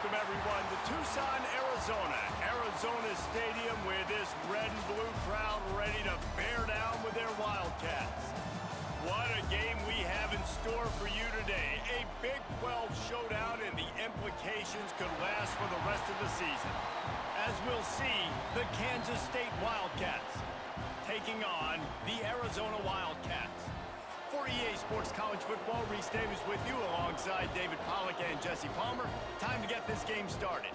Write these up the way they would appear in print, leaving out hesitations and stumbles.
welcome everyone to Tucson, Arizona. Arizona Stadium, where this red and blue crowd ready to bear down with their Wildcats. What a game we have in store for you today. A Big 12 showdown, and the implications could last for the rest of the season. As we'll see, the Kansas State Wildcats taking on the Arizona Wildcats. For EA Sports College Football, Reese Davis with you alongside David Pollack and Jesse Palmer. Time to get this game started.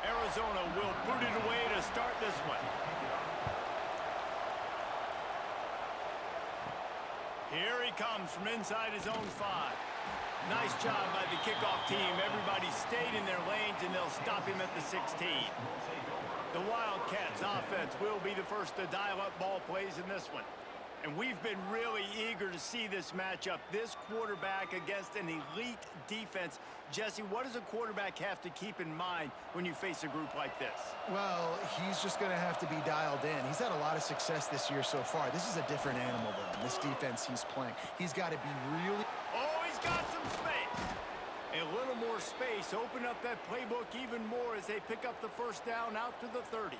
Arizona will boot it away to start this one. Here he comes from inside his own 5. Nice job by the kickoff team. Everybody stayed in their lanes, and they'll stop him at the 16. The Wildcats offense will be the first to dial up ball plays in this one. And we've been really eager to see this matchup. This quarterback against an elite defense. Jesse, what does a quarterback have to keep in mind when you face a group like this? Well, he's just going to have to be dialed in. He's had a lot of success this year so far. This is a different animal, though, in this defense he's playing. He's got to be really... Oh, he's got some space. A little more space. Open up that playbook even more as they pick up the first down out to the 30.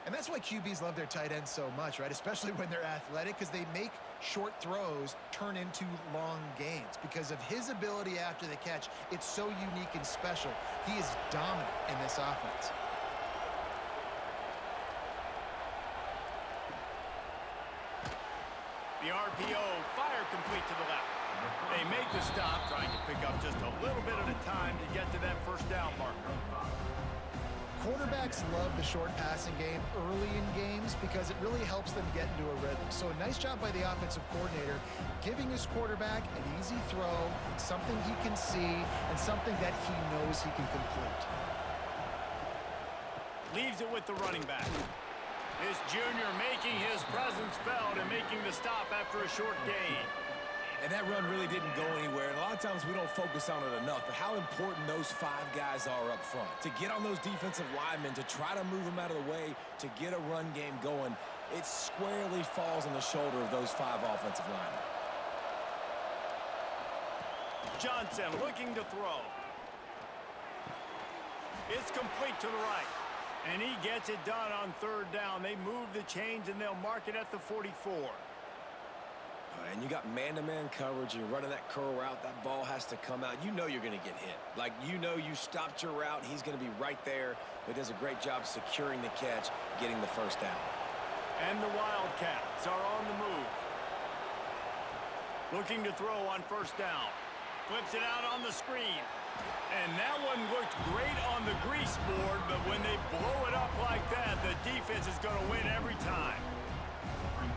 And that's why QBs love their tight ends so much, right? Especially when they're athletic, because they make short throws turn into long gains. Because of his ability after the catch, it's so unique and special. He is dominant in this offense. The RPO, fire complete to the left. They make the stop, trying to pick up just a little bit at a time to get to that first down marker. Quarterbacks love the short passing game early in games because it really helps them get into a rhythm. So a nice job by the offensive coordinator giving his quarterback an easy throw, something he can see, and something that he knows he can complete. Leaves it with the running back. This junior making his presence felt and making the stop after a short gain. And that run really didn't go anywhere. And a lot of times we don't focus on it enough, but how important those 5 guys are up front. To get on those defensive linemen, to try to move them out of the way, to get a run game going, it squarely falls on the shoulder of those 5 offensive linemen. Johnson looking to throw. It's complete to the right. And he gets it done on third down. They move the chains, and they'll mark it at the 44. And you got man-to-man coverage. You're running that curl route. That ball has to come out. You know you're going to get hit. Like, you know you stopped your route. He's going to be right there. But does a great job securing the catch, getting the first down. And the Wildcats are on the move. Looking to throw on first down. Flips it out on the screen. And that one looked great on the grease board, but when they blow it up like that, the defense is going to win every time.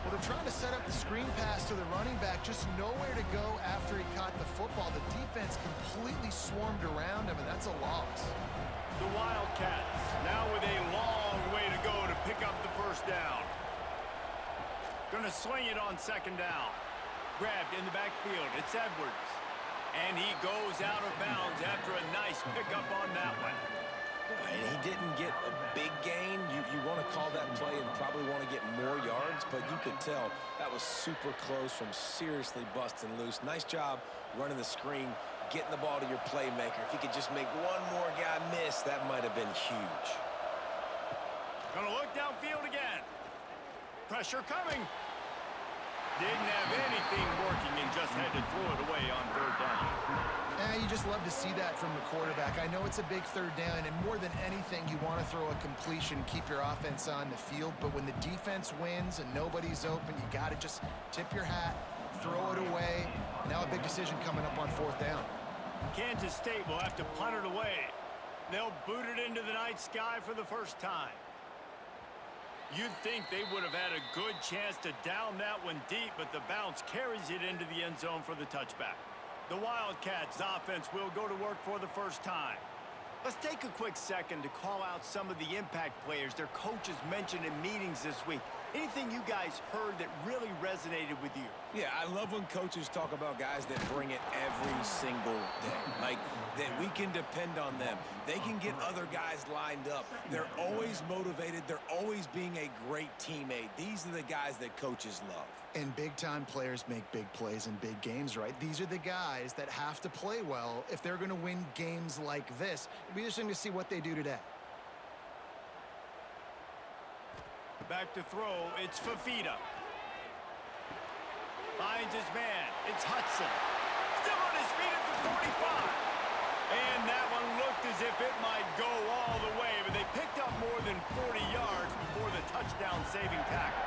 Well, they're trying to set up the screen pass to the running back, just nowhere to go after he caught the football. The defense completely swarmed around him, and that's a loss. The Wildcats now with a long way to go to pick up the first down. Going to sling it on second down. Grabbed in the backfield. It's Edwards. And he goes out of bounds after a nice pickup on that one. And he didn't get a big gain. You want to call that play and probably want to get more yards, but you could tell that was super close from seriously busting loose. Nice job running the screen, getting the ball to your playmaker. If he could just make one more guy miss, that might have been huge. Gonna look downfield again. Pressure coming. Didn't have anything working and just had to throw it away on third down. You just love to see that from the quarterback. I know it's a big third down, and more than anything, you want to throw a completion, keep your offense on the field. But when the defense wins and nobody's open, you got to just tip your hat, throw it away. Now a big decision coming up on fourth down. Kansas State will have to punt it away. They'll boot it into the night sky for the first time. You'd think they would have had a good chance to down that one deep, but the bounce carries it into the end zone for the touchback. The Wildcats offense will go to work for the first time. Let's take a quick second to call out some of the impact players their coaches mentioned in meetings this week. Anything you guys heard that really resonated with you? Yeah, I love when coaches talk about guys that bring it every single day. like that we can depend on them. They can get other guys lined up. They're always motivated. They're always being a great teammate. These are the guys that coaches love. And big-time players make big plays in big games, right? These are the guys that have to play well if they're going to win games like this. It'll be interesting to see what they do today. Back to throw, it's Fafita. Finds his man, it's Hudson. Still on his feet at the 45. And that one looked as if it might go all the way, but they picked up more than 40 yards before the touchdown-saving tackle.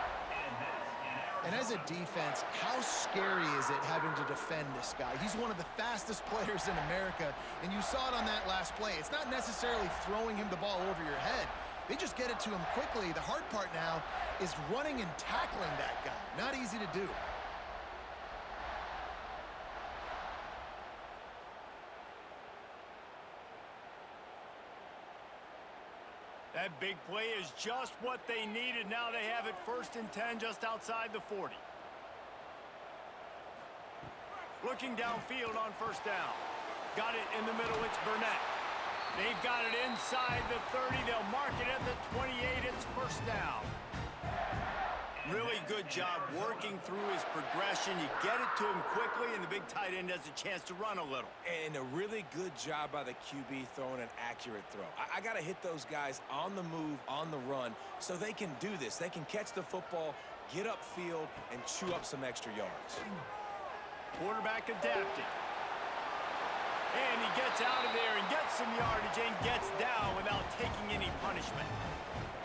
And as a defense, how scary is it having to defend this guy? He's one of the fastest players in America, and you saw it on that last play. It's not necessarily throwing him the ball over your head. They just get it to him quickly. The hard part now is running and tackling that guy. Not easy to do. That big play is just what they needed. Now they have it 1st and 10 just outside the 40. Looking downfield on 1st down. Got it in the middle, it's Burnett. They've got it inside the 30. They'll mark it at the 28. It's 1st down. Really good job working through his progression. You get it to him quickly, and the big tight end has a chance to run a little. And a really good job by the QB throwing an accurate throw. I got to hit those guys on the move, on the run, so they can do this. They can catch the football, get upfield, and chew up some extra yards. Quarterback adapting. And he gets out of there and gets some yardage and gets down without taking any punishment.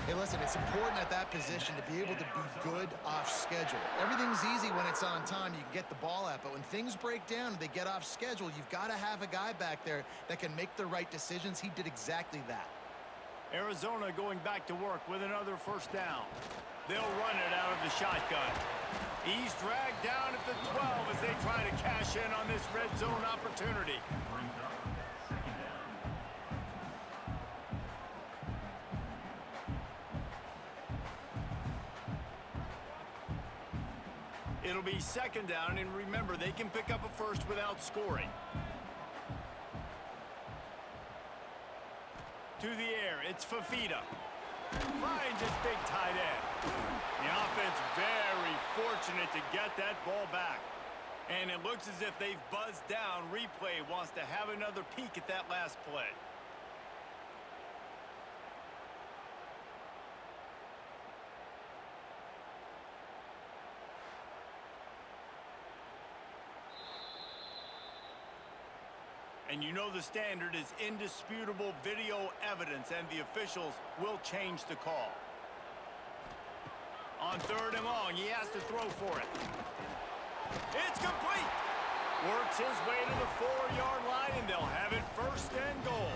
Hey, listen, it's important at that position to be able to be good off schedule. Everything's easy when it's on time. You can get the ball out. But when things break down and they get off schedule, you've got to have a guy back there that can make the right decisions. He did exactly that. Arizona going back to work with another 1st down. They'll run it out of the shotgun. He's dragged down at the 12 as they try to cash in on this red zone opportunity. It'll be 2nd down, and remember, they can pick up a 1st without scoring. To the air, it's Fafita. Finds his big tight end. The offense very fortunate to get that ball back. And it looks as if they've buzzed down. Replay wants to have another peek at that last play. And you know the standard is indisputable video evidence, and the officials will change the call. On 3rd and long, he has to throw for it. It's complete. Works his way to the 4-yard line, and they'll have it 1st and goal.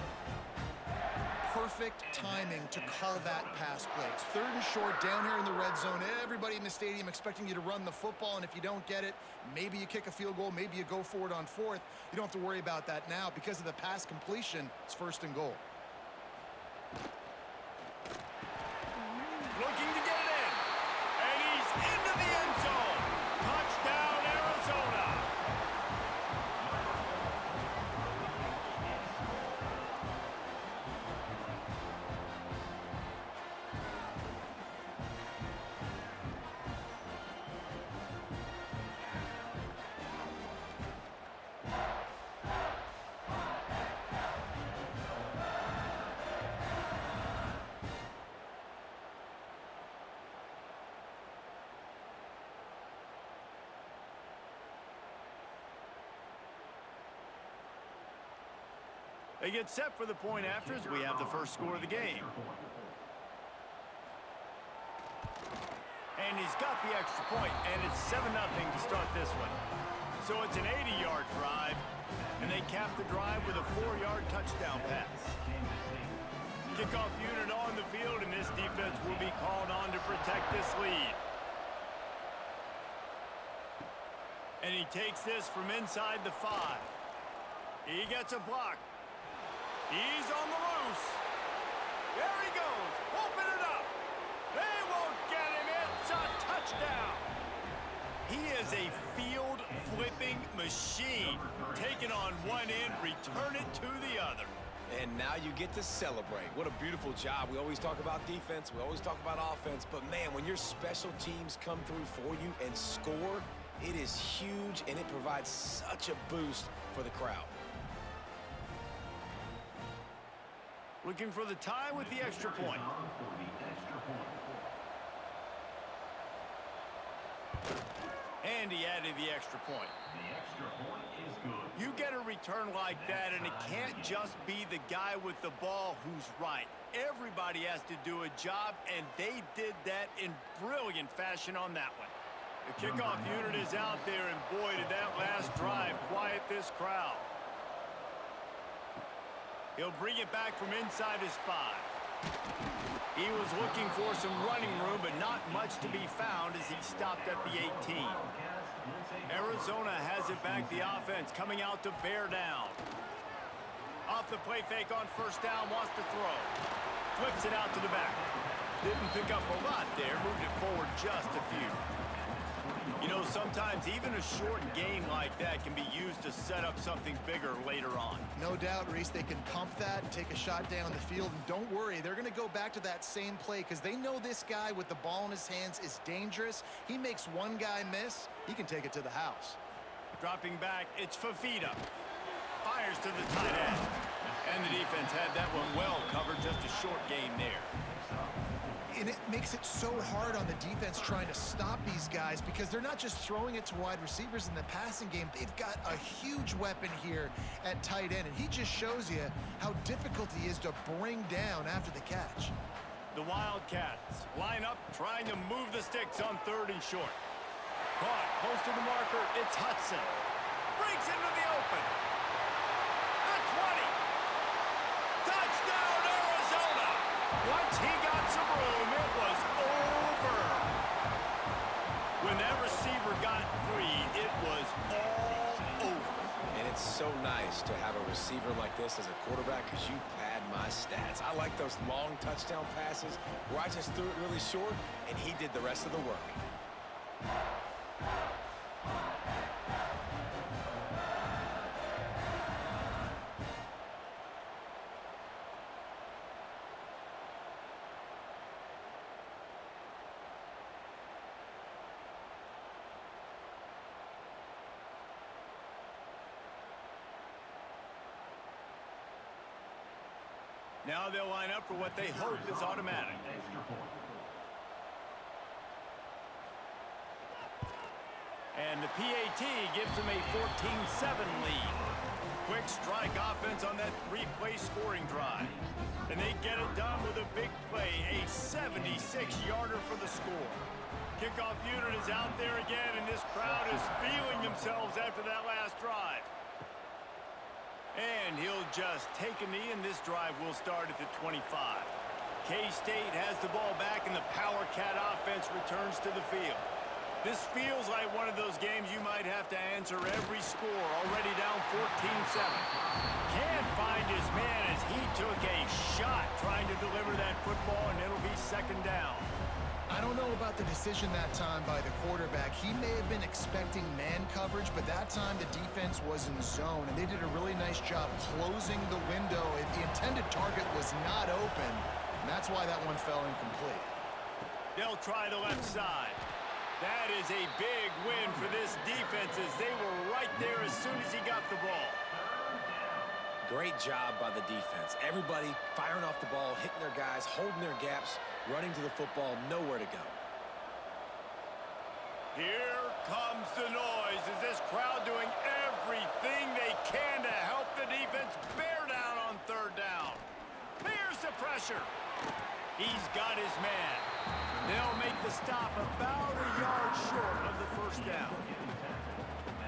Perfect timing to call that pass play. It's 3rd and short down here in the red zone. Everybody in the stadium expecting you to run the football, and if you don't get it, maybe you kick a field goal, maybe you go for it on 4th. You don't have to worry about that now. Because of the pass completion, it's 1st and goal. Looking to get it in. And he's into the end zone. Touchdown, Arizona. They get set for the point afters. We have the first score of the game. And he's got the extra point, and it's 7-0 to start this one. So it's an 80-yard drive, and they cap the drive with a 4-yard touchdown pass. Kickoff unit on the field, and this defense will be called on to protect this lead. And he takes this from inside the 5. He gets a block. He's on the loose. There he goes. Open it up. They won't get him. It's a touchdown. He is a field-flipping machine. Take it on one end, return it to the other. And now you get to celebrate. What a beautiful job. We always talk about defense. We always talk about offense. But, man, when your special teams come through for you and score, it is huge, and it provides such a boost for the crowd. Looking for the tie with the extra point. And he added the extra point. You get a return like that, and it can't just be the guy with the ball who's right. Everybody has to do a job, and they did that in brilliant fashion on that one. The kickoff unit is out there, and boy, did that last drive quiet this crowd. He'll bring it back from inside his 5. He was looking for some running room, but not much to be found as he stopped at the 18. Arizona has it back, the offense coming out to bear down. Off the play fake on first down, wants to throw. Flips it out to the back. Didn't pick up a lot there, moved it forward just a few. You know, sometimes even a short game like that can be used to set up something bigger later on. No doubt, Reese, they can pump that and take a shot down the field. And don't worry, they're going to go back to that same play because they know this guy with the ball in his hands is dangerous. He makes one guy miss, he can take it to the house. Dropping back, it's Fafita. Fires to the tight end. And the defense had that one well covered, just a short game there. And it makes it so hard on the defense trying to stop these guys because they're not just throwing it to wide receivers in the passing game. They've got a huge weapon here at tight end, and he just shows you how difficult he is to bring down after the catch. The Wildcats line up, trying to move the sticks on 3rd and short. Caught close to the marker, it's Hudson. Breaks into the open. The 20. Touchdown, Arizona! Once he got some room, it was over. When that receiver got free, it was all over. And it's so nice to have a receiver like this as a quarterback because you pad my stats. I like those long touchdown passes where I just threw it really short, and he did the rest of the work. Now they'll line up for what they hope is automatic. And the PAT gives them a 14-7 lead. Quick strike offense on that 3-play scoring drive. And they get it done with a big play, a 76-yarder for the score. Kickoff unit is out there again, and this crowd is feeling themselves after that last drive. And he'll just take a knee, and this drive will start at the 25. K-State has the ball back, and the Power Cat offense returns to the field. This feels like one of those games you might have to answer every score, already down 14-7. Can't find his man as he took a shot trying to deliver that football, and it'll be 2nd down. I don't know about the decision that time by the quarterback. He may have been expecting man coverage, but that time the defense was in zone, and they did a really nice job closing the window. The intended target was not open, and that's why that one fell incomplete. They'll try the left side. That is a big win for this defense as they were right there as soon as he got the ball. Great job by the defense. Everybody firing off the ball, hitting their guys, holding their gaps, running to the football, nowhere to go. Here comes the noise. Is this crowd doing everything they can to help the defense bear down on 3rd down? Here's the pressure. He's got his man. They'll make the stop about a yard short of the 1st down.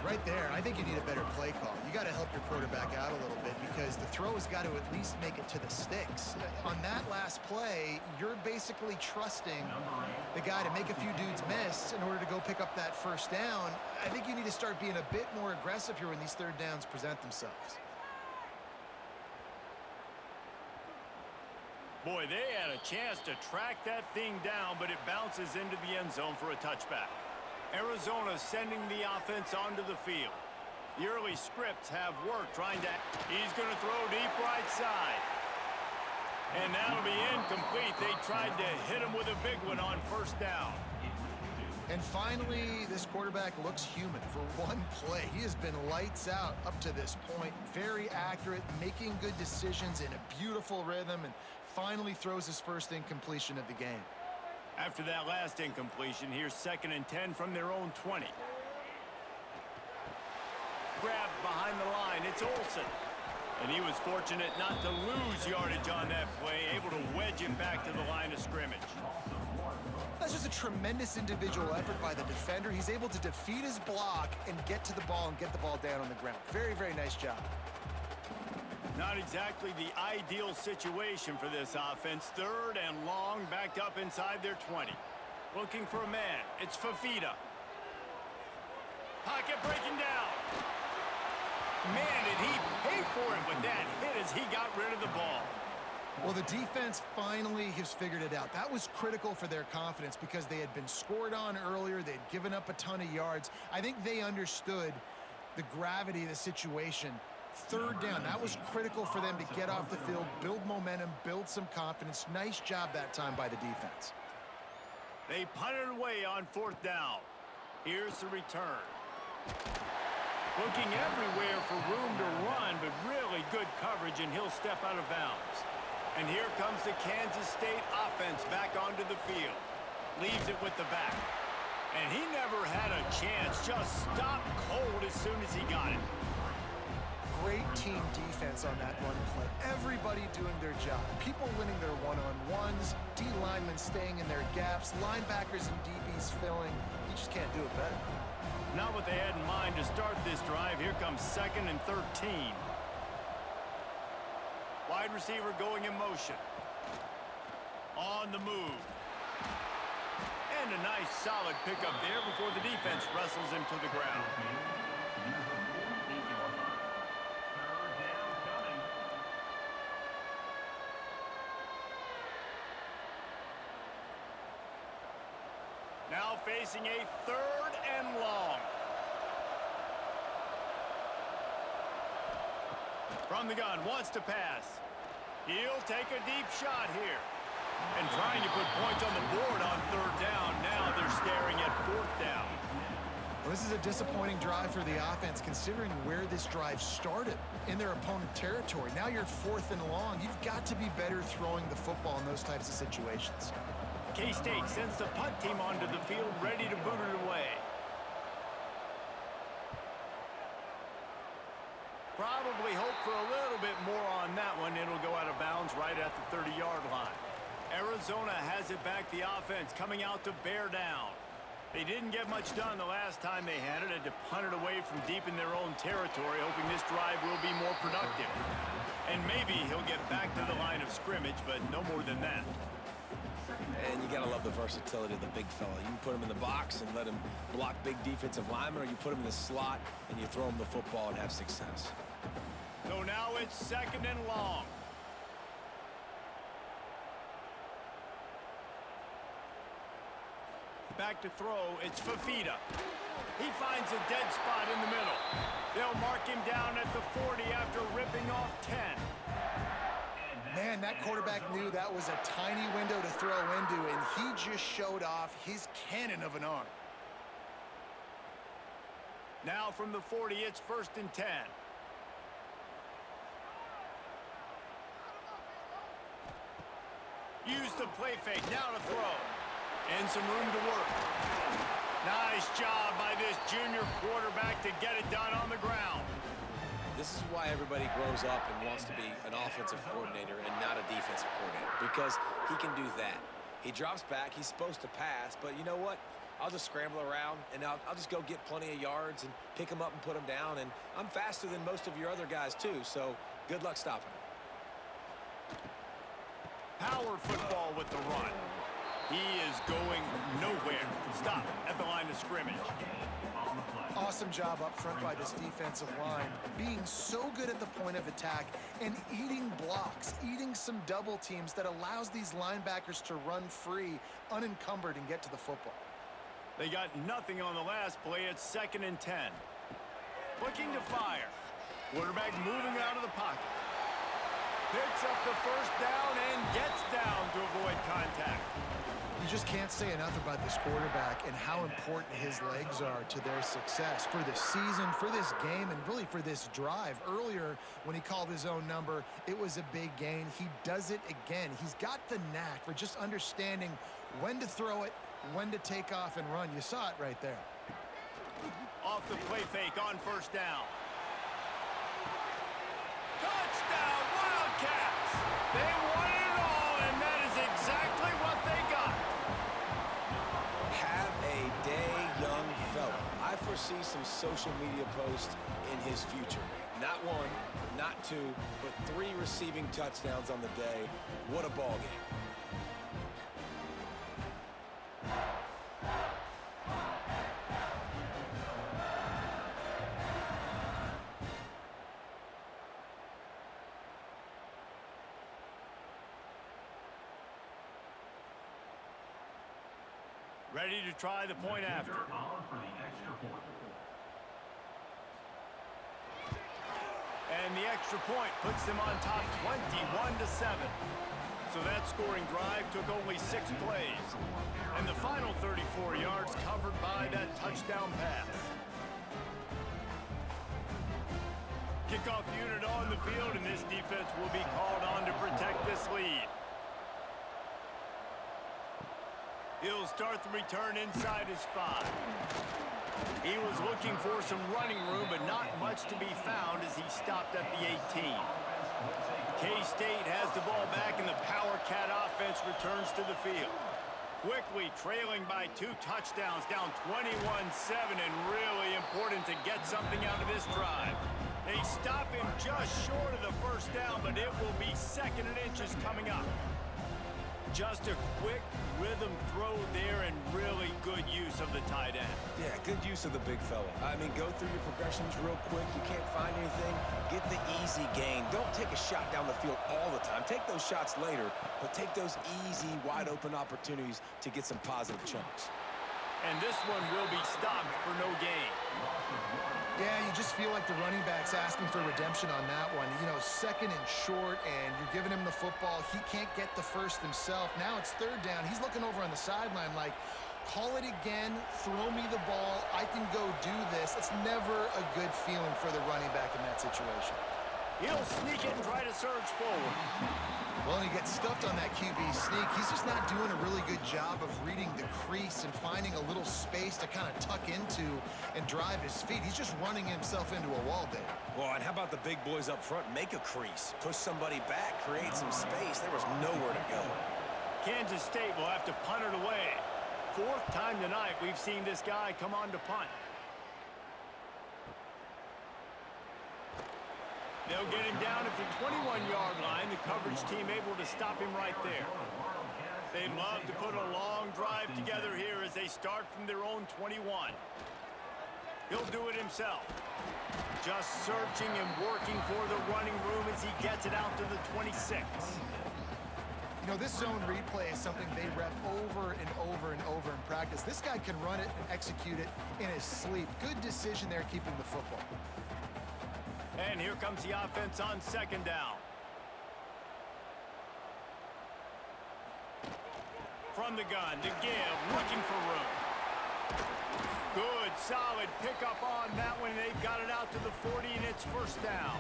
Right there, I think you need a better play call. You got to help your quarterback out a little bit because the throw has got to at least make it to the sticks. On that last play, you're basically trusting the guy to make a few dudes miss in order to go pick up that 1st down. I think you need to start being a bit more aggressive here when these 3rd downs present themselves. Boy, they had a chance to track that thing down, but it bounces into the end zone for a touchback. Arizona sending the offense onto the field. The early scripts have worked trying to... He's going to throw deep right side. And that'll be incomplete. They tried to hit him with a big one on first down. And finally, this quarterback looks human for one play. He has been lights out up to this point. Very accurate, making good decisions in a beautiful rhythm, and finally throws his first incompletion of the game. After that last incompletion, here's 2nd and 10 from their own 20. Grabbed behind the line, it's Olsen. And he was fortunate not to lose yardage on that play, able to wedge it back to the line of scrimmage. That's just a tremendous individual effort by the defender. He's able to defeat his block and get to the ball and get the ball down on the ground. Very, very nice job. Not exactly the ideal situation for this offense. 3rd and long, backed up inside their 20. Looking for a man. It's Fafita. Pocket breaking down. Man, did he pay for it with that hit as he got rid of the ball. Well, the defense finally has figured it out. That was critical for their confidence because they had been scored on earlier. They had given up a ton of yards. I think they understood the gravity of the situation. 3rd down, that was critical for them to get off the field, build momentum, build some confidence. Nice job that time by the defense. They punted away on 4th down. Here's the return. Looking everywhere for room to run, but really good coverage, and he'll step out of bounds. And here comes the Kansas State offense back onto the field. Leaves it with the back. And he never had a chance. Just stopped cold as soon as he got it. Great team defense on that run play. Everybody doing their job. People winning their one-on-ones, D linemen staying in their gaps, linebackers and DBs filling. You just can't do it better. Not what they had in mind to start this drive. Here comes 2nd and 13. Wide receiver going in motion. On the move. And a nice solid pickup there before the defense wrestles him to the ground. Now facing a 3rd and long. From the gun, wants to pass. He'll take a deep shot here. And trying to put points on the board on 3rd down. Now they're staring at 4th down. Well, this is a disappointing drive for the offense, considering where this drive started in their opponent territory. Now you're 4th and long. You've got to be better throwing the football in those types of situations. K-State sends the punt team onto the field, ready to boot it away. Probably hope for a little bit more on that one. It'll go out of bounds right at the 30-yard line. Arizona has it back. The offense coming out to bear down. They didn't get much done the last time they had it. Had to punt it away from deep in their own territory, hoping this drive will be more productive. And maybe he'll get back to the line of scrimmage, but no more than that. And you got to love the versatility of the big fella. You can put him in the box and let him block big defensive linemen, or you put him in the slot and you throw him the football and have success. So now it's 2nd and long. Back to throw, it's Fafita. He finds a dead spot in the middle. They'll mark him down at the 40 after ripping off 10. Man, that quarterback knew that was a tiny window to throw into, and he just showed off his cannon of an arm. Now from the 40, it's 1st and 10. Use the play fake, now to throw. And some room to work. Nice job by this junior quarterback to get it done on the ground. This is why everybody grows up and wants to be an offensive coordinator and not a defensive coordinator, because he can do that. He drops back, he's supposed to pass, but you know what? I'll just scramble around, and I'll just go get plenty of yards and pick them up and put them down, and I'm faster than most of your other guys too, so good luck stopping him. Power football with the run. He is going nowhere. Stop at the line of scrimmage. Awesome job up front by this defensive line, being so good at the point of attack and eating blocks, eating some double teams that allows these linebackers to run free, unencumbered, and get to the football. They got nothing on the last play. It's 2nd and 10. Looking to fire. Quarterback moving out of the pocket. Picks up the first down and gets down to avoid contact. You just can't say enough about this quarterback and how important his legs are to their success for this season, for this game, and really for this drive. Earlier, when he called his own number, it was a big gain. He does it again. He's got the knack for just understanding when to throw it, when to take off and run. You saw it right there. Off the play fake on first down. Touchdown, Wildcats! They won it all, and that is exactly what they got. Have a day, young fella. I foresee some social media posts in his future. Not 1, not 2, but 3 receiving touchdowns on the day. What a ball game. Ready to try the point after. And the extra point puts them on top 21-7. So that scoring drive took only 6 plays. And the final 34 yards covered by that touchdown pass. Kickoff unit on the field, and this defense will be called on to protect this lead. He'll start the return inside his 5. He was looking for some running room, but not much to be found as he stopped at the 18. K-State has the ball back, and the Power Cat offense returns to the field. Quickly trailing by 2 touchdowns, down 21-7, and really important to get something out of this drive. They stop him just short of the first down, but it will be 2nd and inches coming up. Just a quick rhythm throw there and really good use of the tight end. Yeah, good use of the big fella. I mean, go through your progressions real quick. You can't find anything. Get the easy gain. Don't take a shot down the field all the time. Take those shots later, but take those easy, wide-open opportunities to get some positive chunks. And this one will be stopped for no gain. Yeah, you just feel like the running back's asking for redemption on that one. You know, 2nd and short, and you're giving him the football. He can't get the first himself. Now it's 3rd down. He's looking over on the sideline like, call it again, throw me the ball, I can go do this. It's never a good feeling for the running back in that situation. He'll sneak it and try to surge forward. Well, and he gets stuffed on that QB sneak. He's just not doing a really good job of reading the crease and finding a little space to kind of tuck into and drive his feet. He's just running himself into a wall there. Well, and how about the big boys up front? Make a crease, push somebody back, create some space. There was nowhere to go. Kansas State will have to punt it away. 4th time tonight we've seen this guy come on to punt. They'll get him down at the 21-yard line. The coverage team able to stop him right there. They'd love to put a long drive together here as they start from their own 21. He'll do it himself. Just searching and working for the running room as he gets it out to the 26. You know, this zone replay is something they rep over and over and over in practice. This guy can run it and execute it in his sleep. Good decision there keeping the football. And here comes the offense on 2nd down. From the gun to give, looking for room. Good, solid pickup on that one. They've got it out to the 40, and it's 1st down.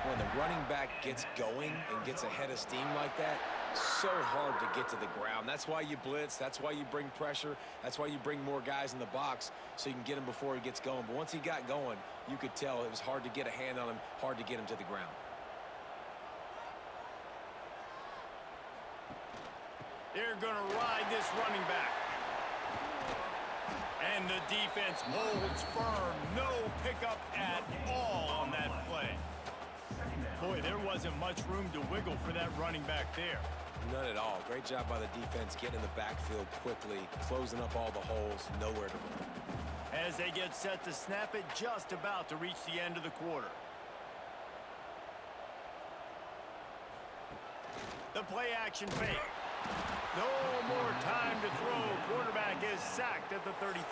When the running back gets going and gets ahead of steam like that, so hard to get to the ground. That's why you blitz. That's why you bring pressure. That's why you bring more guys in the box so you can get him before he gets going. But once he got going, you could tell it was hard to get a hand on him, hard to get him to the ground. They're going to ride this running back. And the defense holds firm. No pickup at all on that play. Boy, there wasn't much room to wiggle for that running back there. None at all. Great job by the defense getting in the backfield quickly, closing up all the holes, nowhere to run. As they get set to snap it, just about to reach the end of the quarter. The play action fake. No more time to throw. Quarterback is sacked at the 35.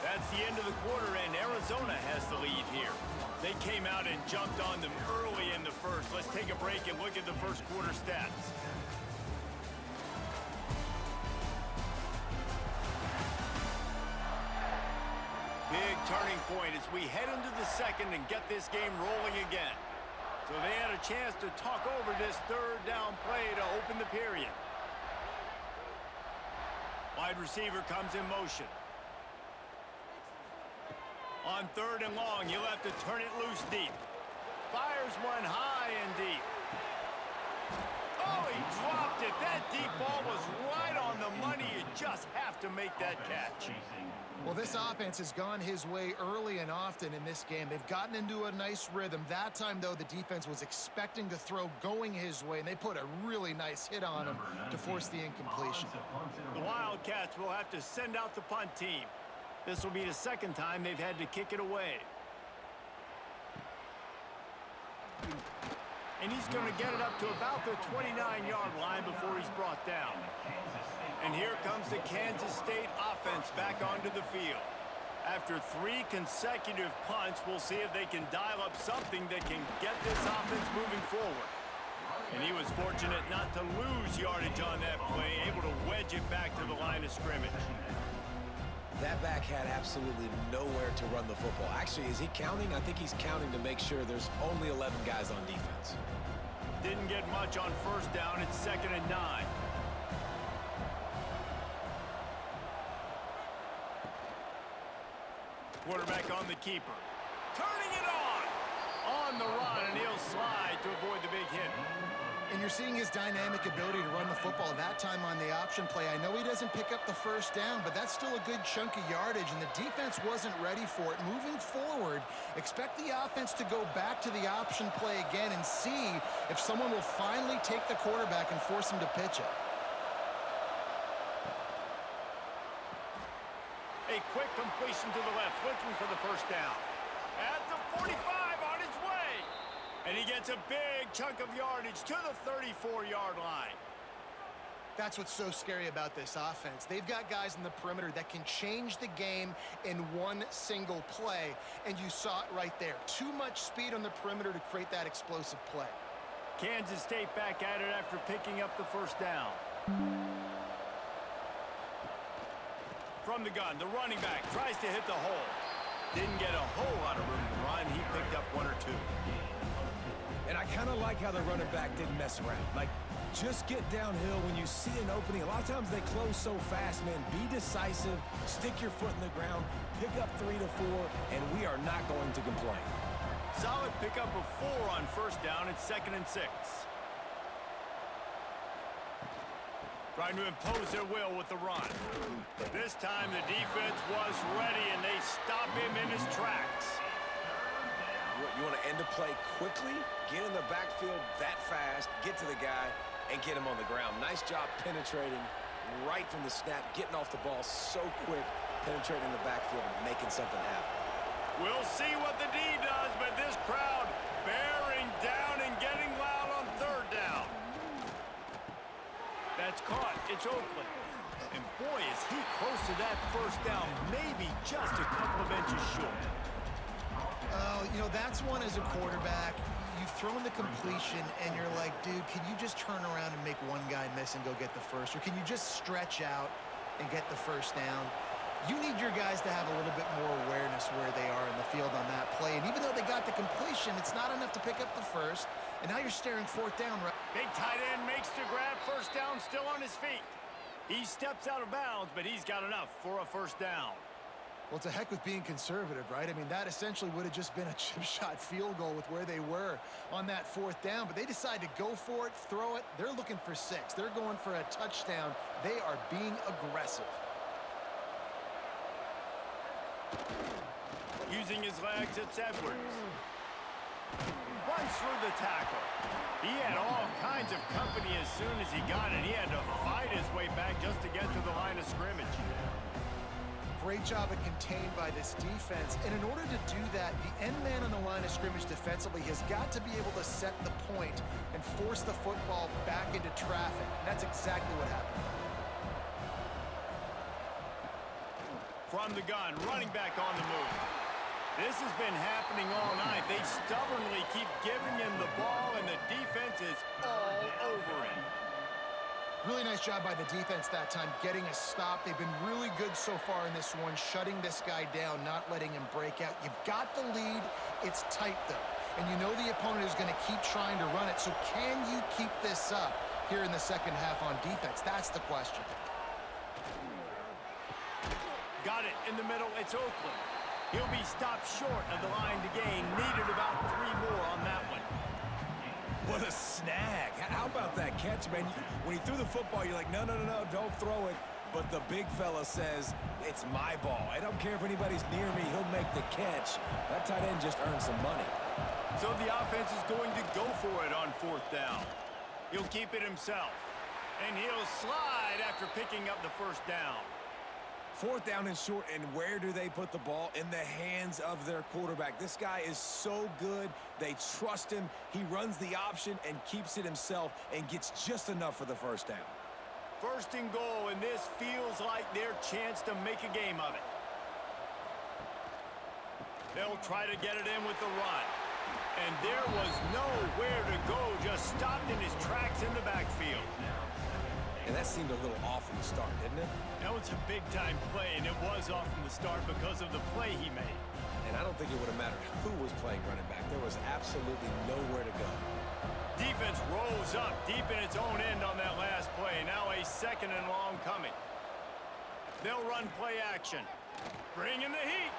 That's the end of the quarter, and Arizona has the lead here. They came out and jumped on them early in the first. Let's take a break and look at the first quarter stats. Big turning point as we head into the second and get this game rolling again. So they had a chance to talk over this third down play to open the period. Wide receiver comes in motion. On third and long, you'll have to turn it loose deep. Fires one high and deep. Oh, he dropped it. That deep ball was right on the money. You just have to make that catch. Well, this offense has gone his way early and often in this game. They've gotten into a nice rhythm. That time, though, the defense was expecting to throw going his way, and they put a really nice hit on him to force the incompletion. The Wildcats will have to send out the punt team. This will be the second time they've had to kick it away. And he's going to get it up to about the 29-yard line before he's brought down. And here comes the Kansas State offense back onto the field. After 3 consecutive punts, we'll see if they can dial up something that can get this offense moving forward. And he was fortunate not to lose yardage on that play, able to wedge it back to the line of scrimmage. That back had absolutely nowhere to run the football. Actually, is he counting? I think he's counting to make sure there's only 11 guys on defense. Didn't get much on first down. It's 2nd and 9. Quarterback on the keeper. Turning it on the run, and he'll slide to avoid the big hit. And you're seeing his dynamic ability to run the football that time on the option play. I know he doesn't pick up the first down, but that's still a good chunk of yardage, and the defense wasn't ready for it. Moving forward, expect the offense to go back to the option play again and see if someone will finally take the quarterback and force him to pitch it. A quick completion to the left, looking for the first down. At the 45, on his way. And he gets a big chunk of yardage to the 34-yard line. That's what's so scary about this offense. They've got guys in the perimeter that can change the game in one single play, and you saw it right there. Too much speed on the perimeter to create that explosive play. Kansas State back at it after picking up the first down. From the gun, the running back tries to hit the hole. Didn't get a whole lot of room to run. He picked up 1 or 2. And I kind of like how the running back didn't mess around. Like, just get downhill when you see an opening. A lot of times they close so fast, man. Be decisive, stick your foot in the ground, pick up 3 to 4, and we are not going to complain. Solid pickup of 4 on first down. It's 2nd and 6. Trying to impose their will with the run. This time the defense was ready, and they stop him in his tracks. You want to end the play quickly, get in the backfield that fast, get to the guy, and get him on the ground. Nice job penetrating right from the snap, getting off the ball so quick, penetrating the backfield and making something happen. We'll see what the D does, but this crowd bearing down and getting loud on third down. That's caught. It's Oakland. And boy, is he close to that first down, maybe just a couple of inches short. Oh, you know, that's one as a quarterback. You've thrown the completion, and you're like, dude, can you just turn around and make one guy miss and go get the first? Or can you just stretch out and get the first down? You need your guys to have a little bit more awareness where they are in the field on that play. And even though they got the completion, it's not enough to pick up the first. And now you're staring 4th down, right? Big tight end makes the grab. First down, still on his feet. He steps out of bounds, but he's got enough for a first down. Well, to heck with being conservative, right? I mean, that essentially would have just been a chip shot field goal with where they were on that 4th down. But they decide to go for it, throw it. They're looking for 6. They're going for a touchdown. They are being aggressive. Using his legs, it's Edwards. Runs through the tackle. He had all kinds of company as soon as he got it. He had to fight his way back just to get to the line of scrimmage. Great job of contained by this defense. And in order to do that, the end man on the line of scrimmage defensively has got to be able to set the point and force the football back into traffic. And that's exactly what happened. From the gun, running back on the move. This has been happening all night. They stubbornly keep giving him the ball, and the defense is all over it. Really nice job by the defense that time, getting a stop. They've been really good so far in this one, shutting this guy down, not letting him break out. You've got the lead. It's tight, though. And you know the opponent is going to keep trying to run it. So can you keep this up here in the second half on defense? That's the question. Got it in the middle. It's Oakland. He'll be stopped short of the line to gain. Needed about 3 more on that one. What a snag. How about that catch, man? When he threw the football, you're like, no, don't throw it. But the big fella says, it's my ball. I don't care if anybody's near me. He'll make the catch. That tight end just earned some money. So the offense is going to go for it on 4th down. He'll keep it himself. And he'll slide after picking up the 1st down. 4th down and short, and where do they put the ball? In the hands of their quarterback. This guy is so good. They trust him. He runs the option and keeps it himself and gets just enough for the 1st down. 1st and goal, and this feels like their chance to make a game of it. They'll try to get it in with the run. And there was nowhere to go, just stopped in his tracks in the backfield. And that seemed a little off from the start, didn't it? That was a big-time play, and it was off from the start because of the play he made. And I don't think it would have mattered who was playing running back. There was absolutely nowhere to go. Defense rolls up deep in its own end on that last play. Now a 2nd and long coming. They'll run play action. Bring in the heat.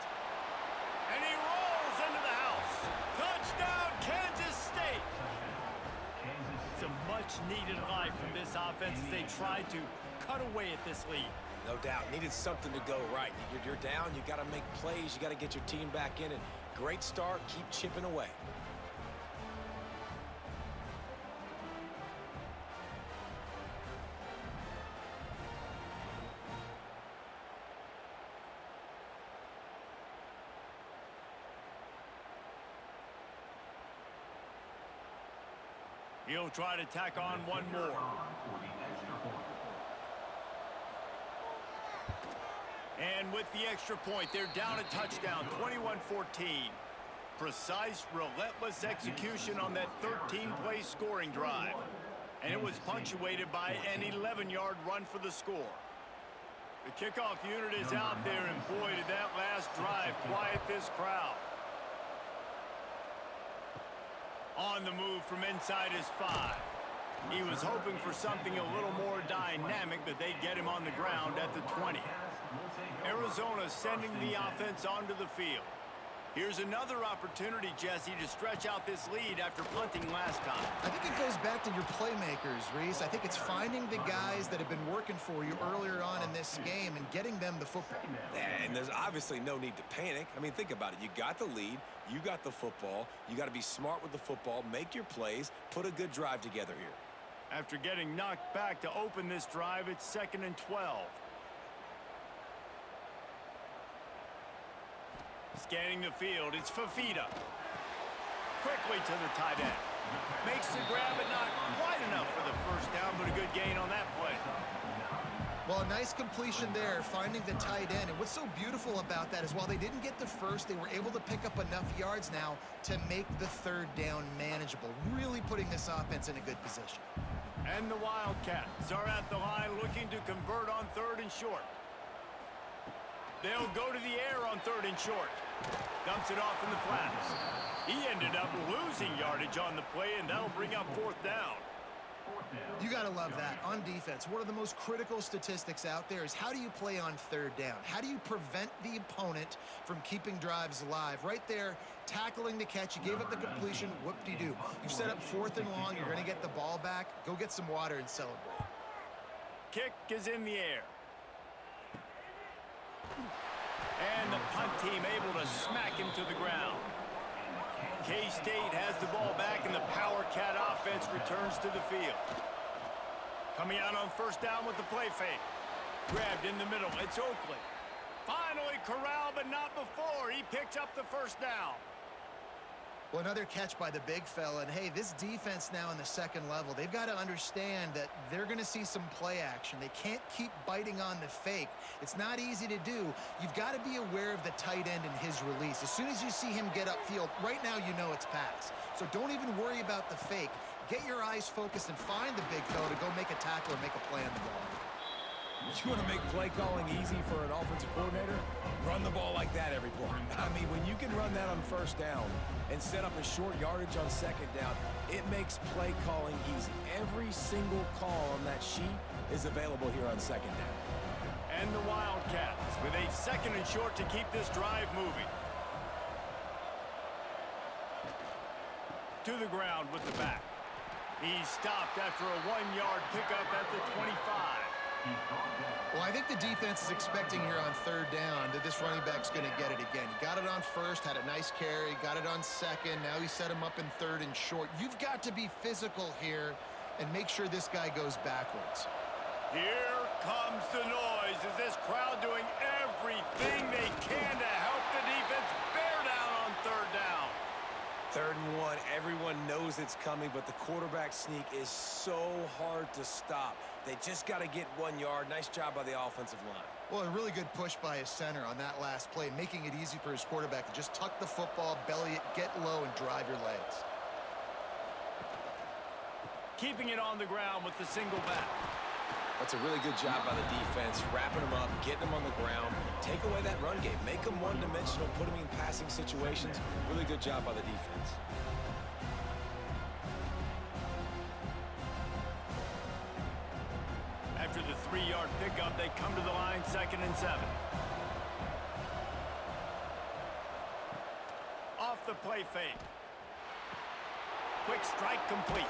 And he rolls into the house. Touchdown, Kansas State. It's a much-needed life from this offense as they try to cut away at this lead. No doubt. Needed something to go right. You're down. You got to make plays. You got to get your team back in it. Great start. Keep chipping away. He'll try to tack on one more. And with the extra point, they're down a touchdown, 21-14. Precise, relentless execution on that 13-play scoring drive. And it was punctuated by an 11-yard run for the score. The kickoff unit is out there, and boy, did that last drive quiet this crowd. On the move from inside his 5. He was hoping for something a little more dynamic, but they get him on the ground at the 20. Arizona sending the offense onto the field. Here's another opportunity, Jesse, to stretch out this lead after punting last time. I think it goes back to your playmakers, Reese. I think it's finding the guys that have been working for you earlier on in this game and getting them the football. And there's obviously no need to panic. I mean, think about it. You got the lead. You got the football. You got to be smart with the football. Make your plays. Put a good drive together here. After getting knocked back to open this drive, it's 2nd and 12. Scanning the field, it's Fafita. Quickly to the tight end. Makes the grab, but not quite enough for the 1st down, but a good gain on that play. Well, a nice completion there, finding the tight end. And what's so beautiful about that is while they didn't get the 1st, they were able to pick up enough yards now to make the 3rd down manageable, really putting this offense in a good position. And the Wildcats are at the line looking to convert on 3rd and short. They'll go to the air on 3rd and short. Dumps it off in the flats. He ended up losing yardage on the play, and that'll bring up 4th down. You got to love that. On defense, one of the most critical statistics out there is how do you play on 3rd down? How do you prevent the opponent from keeping drives alive? Right there, tackling the catch. You gave up the completion. Whoop-de-doo. You've set up 4th and long. You're going to get the ball back. Go get some water and celebrate. Kick is in the air. And the punt team able to smack him to the ground. K-State has the ball back, and the Power Cat offense returns to the field. Coming out on 1st down with the play fake. Grabbed in the middle. It's Oakley. Finally corralled, but not before. He picks up the first down. Well, another catch by the big fella. And, hey, this defense now in the second level, they've got to understand that they're going to see some play action. They can't keep biting on the fake. It's not easy to do. You've got to be aware of the tight end and his release. As soon as you see him get upfield, right now you know it's pass. So don't even worry about the fake. Get your eyes focused and find the big fella to go make a tackle or make a play on the ball. You want to make play calling easy for an offensive coordinator? Run the ball like that every play. I mean, when you can run that on first down and set up a short yardage on second down, it makes play calling easy. Every single call on that sheet is available here on second down. And the Wildcats with a second and short to keep this drive moving. To the ground with the back. He's stopped after a 1-yard pickup at the 25. Well, I think the defense is expecting here on third down that this running back's going to get it again. He got it on first, had a nice carry, got it on second. Now he set him up in third and short. You've got to be physical here and make sure this guy goes backwards. Here comes the noise. Is this crowd doing everything they can to help the defense bear down on third down? 3rd and 1, everyone knows it's coming, but the quarterback sneak is so hard to stop. They just got to get 1 yard. Nice job by the offensive line. Well, a really good push by his center on that last play, making it easy for his quarterback to just tuck the football, belly it, get low, and drive your legs. Keeping it on the ground with the single back. That's a really good job by the defense, wrapping them up, getting them on the ground. Take away that run game. Make them one-dimensional, put them in passing situations. Really good job by the defense. After the 3-yard pickup, they come to the line 2nd and 7. Off the play fake. Quick strike complete.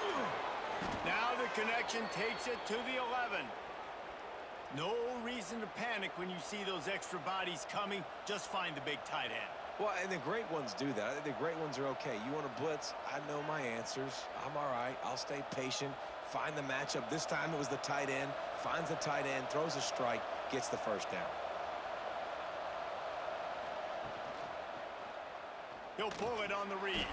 Now the connection takes it to the 11. No reason to panic when you see those extra bodies coming. Just find the big tight end. Well, and the great ones do that. I think the great ones are okay. You want to blitz? I know my answers. I'm all right. I'll stay patient. Find the matchup. This time it was the tight end. Finds the tight end, throws a strike, gets the first down. He'll pull it on the read.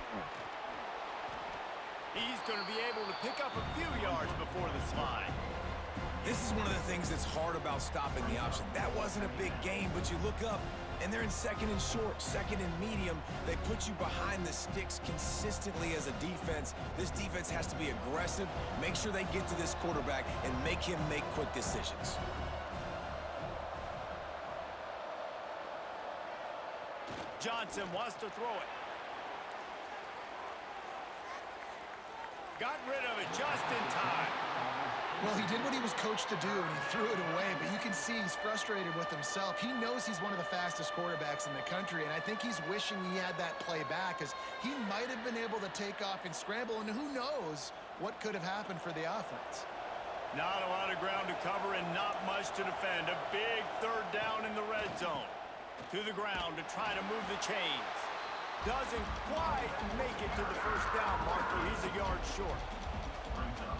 He's going to be able to pick up a few yards before the slide. This is one of the things that's hard about stopping the option. That wasn't a big gain, but you look up, and they're in 2nd and short, 2nd and medium. They put you behind the sticks consistently as a defense. This defense has to be aggressive, make sure they get to this quarterback, and make him make quick decisions. Johnson wants to throw it. Got rid of it just in time. Well, he did what he was coached to do, and he threw it away, but you can see he's frustrated with himself. He knows he's one of the fastest quarterbacks in the country, and I think he's wishing he had that play back, as he might have been able to take off and scramble, and who knows what could have happened for the offense. Not a lot of ground to cover and not much to defend. A big 3rd down in the red zone. To the ground to try to move the chains. Doesn't quite make it to the first down marker. He's a yard short.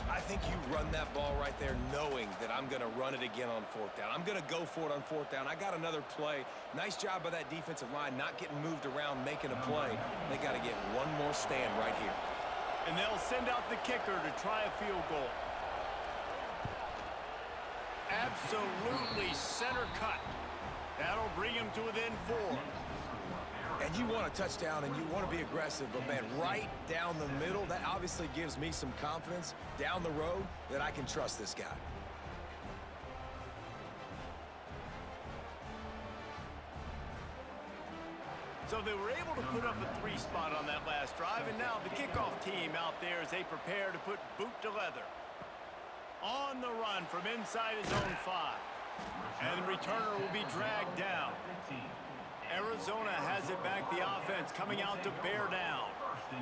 I think you run that ball right there knowing that I'm going to run it again on 4th down. I'm going to go for it on 4th down. I got another play. Nice job by that defensive line, not getting moved around, making a play. They got to get one more stand right here. And they'll send out the kicker to try a field goal. Absolutely center cut. That'll bring him to within 4. And you want a touchdown and you want to be aggressive, but man, right down the middle, that obviously gives me some confidence down the road that I can trust this guy. So they were able to put up a 3 spot on that last drive, and now the kickoff team out there as they prepare to put boot to leather. On the run from inside his own 5. And the returner will be dragged down. Arizona has it back, the offense coming out to bear down.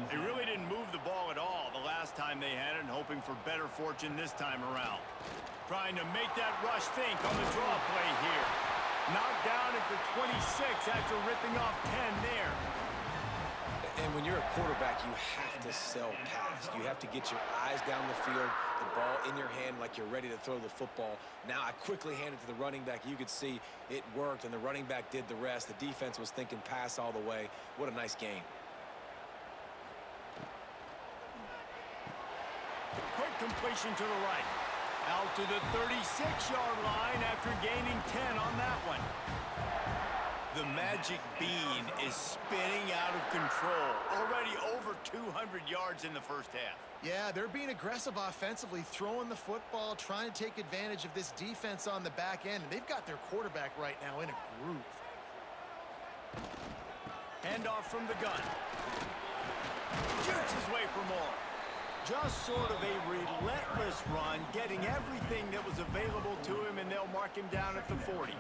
They really didn't move the ball at all the last time they had it, and hoping for better fortune this time around. Trying to make that rush think on the draw play here. Knocked down at the 26 after ripping off 10 there. And when you're a quarterback, you have to sell pass. You have to get your eyes down the field, the ball in your hand like you're ready to throw the football. Now I quickly hand it to the running back. You could see it worked, and the running back did the rest. The defense was thinking pass all the way. What a nice game. Quick completion to the right. Out to the 36-yard line after gaining 10 on that one. The magic bean is spinning out of control. Already over 200 yards in the first half. Yeah, they're being aggressive offensively, throwing the football, trying to take advantage of this defense on the back end. And they've got their quarterback right now in a groove. Handoff from the gun. Shoots his way for more. Just sort of a relentless run, getting everything that was available to him, and they'll mark him down at the 40.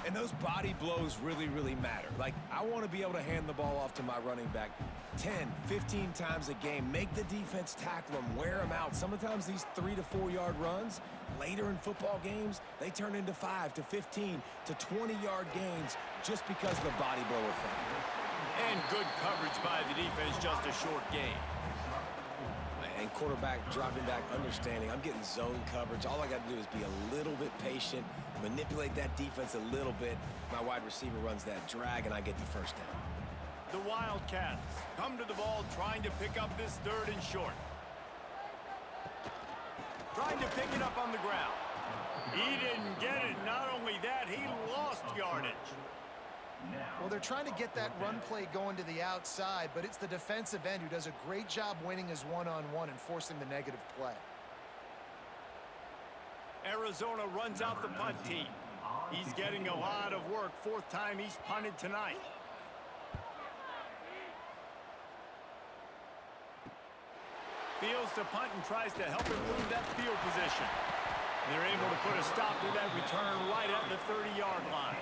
And those body blows really, really matter. Like, I want to be able to hand the ball off to my running back 10, 15 times a game. Make the defense tackle them, wear them out. Sometimes these 3 to 4 yard runs, later in football games, they turn into 5 to 15 to 20-yard gains just because of the body blow effect. And good coverage by the defense, just a short gain. And quarterback dropping back, understanding I'm getting zone coverage. All I got to do is be a little bit patient, manipulate that defense a little bit. My wide receiver runs that drag, and I get the first down. The Wildcats come to the ball trying to pick up this 3rd and short. Trying to pick it up on the ground. He didn't get it. Not only that, he lost yardage. Well, they're trying to get that run play going to the outside, but it's the defensive end who does a great job winning his one-on-one and forcing the negative play. Arizona runs out the punt team. He's getting a lot of work. 4th time he's punted tonight. Fields to punt and tries to help improve that field position. They're able to put a stop to that return right at the 30-yard line.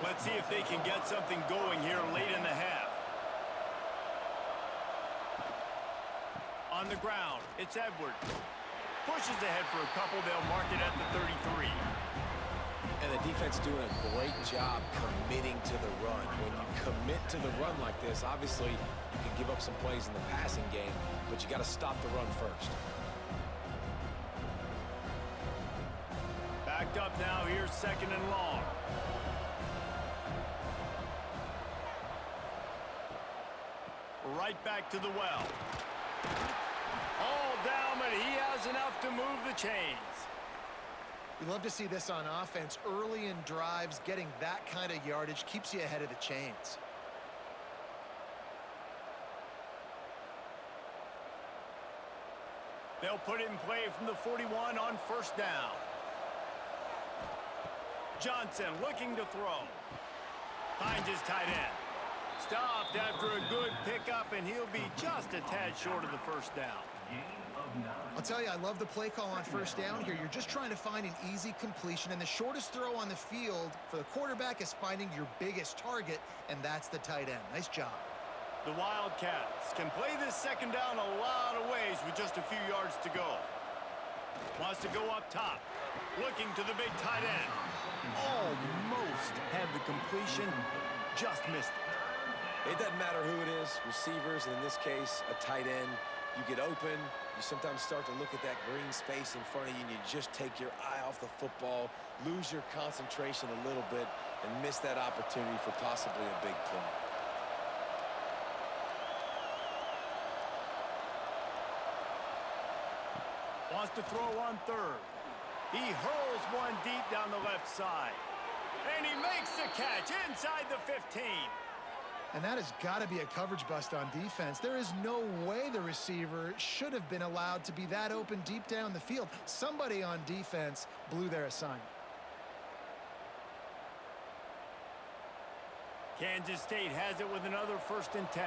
Let's see if they can get something going here late in the half. On the ground, it's Edwards. Pushes ahead for a couple. They'll mark it at the 33. And the defense doing a great job committing to the run. When you commit to the run like this, obviously you can give up some plays in the passing game, but you got to stop the run first. Backed up now. Here's 2nd and long. Right back to the well. All down, but he has enough to move the chains. We love to see this on offense. Early in drives, getting that kind of yardage keeps you ahead of the chains. They'll put it in play from the 41 on 1st down. Johnson looking to throw. Finds his tight end. Stopped after a good pickup, and he'll be just a tad short of the 1st down. I'll tell you, I love the play call on 1st down here. You're just trying to find an easy completion, and the shortest throw on the field for the quarterback is finding your biggest target, and that's the tight end. Nice job. The Wildcats can play this 2nd down a lot of ways with just a few yards to go. Wants to go up top. Looking to the big tight end. Almost had the completion, just missed it. It doesn't matter who it is, receivers, in this case, a tight end. You get open, you sometimes start to look at that green space in front of you, and you just take your eye off the football, lose your concentration a little bit, and miss that opportunity for possibly a big play. Wants to throw on 3rd. He hurls one deep down the left side. And he makes the catch inside the 15. And that has got to be a coverage bust on defense. There is no way the receiver should have been allowed to be that open deep down the field. Somebody on defense blew their assignment. Kansas State has it with another 1st and 10.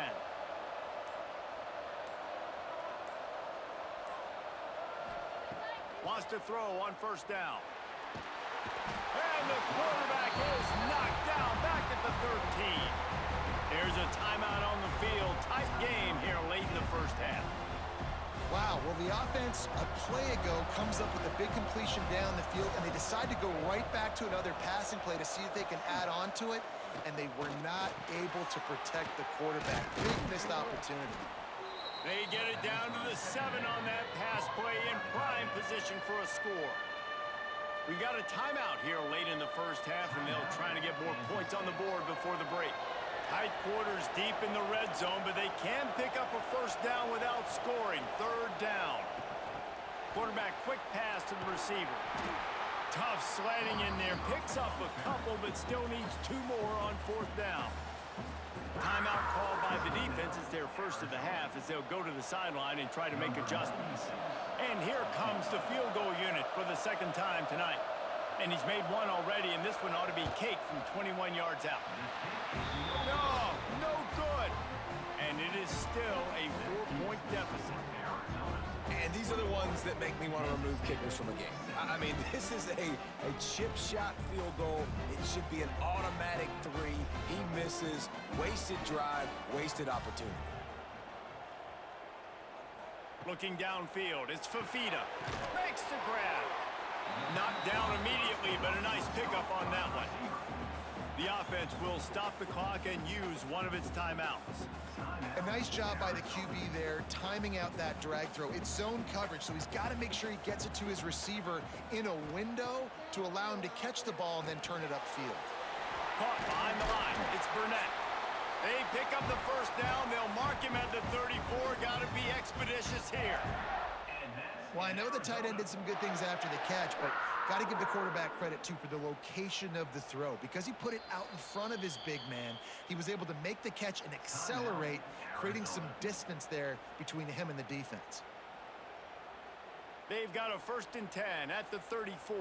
Wants to throw on 1st down. And the quarterback is knocked down back at the 13. There's a timeout on the field. Tight game here late in the 1st half. Wow, well, the offense a play ago comes up with a big completion down the field, and they decide to go right back to another passing play to see if they can add on to it. and they were not able to protect the quarterback. Big missed opportunity. They get it down to the 7 on that pass play in prime position for a score. We got a timeout here late in the first half, and they'll try to get more points on the board before the break. Tight quarters deep in the red zone, but they can pick up a first down without scoring. Third down. Quarterback quick pass to the receiver. Tough sledding in there. Picks up a couple, but still needs 2 more on fourth down. Timeout called by the defense. It's their first of the half as they'll go to the sideline and try to make adjustments. And here comes the field goal unit for the second time tonight. And he's made one already, and this one ought to be cake from 21 yards out. No good. And it is still a 4-point deficit. And these are the ones that make me want to remove kickers from a game. I mean, this is a chip shot field goal. It should be an automatic 3. He misses. Wasted drive, wasted opportunity. Looking downfield, it's Fafita. Makes the grab. Knocked down immediately, but a nice pickup on that one. The offense will stop the clock and use one of its timeouts. A nice job by the QB there, timing out that drag throw. It's zone coverage, so he's got to make sure he gets it to his receiver in a window to allow him to catch the ball and then turn it upfield. Caught behind the line. It's Burnett. They pick up the first down. They'll mark him at the 34. Got to be expeditious here. Well, I know the tight end did some good things after the catch, but got to give the quarterback credit, too, for the location of the throw. Because he put it out in front of his big man, he was able to make the catch and accelerate, creating some distance there between him and the defense. They've got a 1st and 10 at the 34.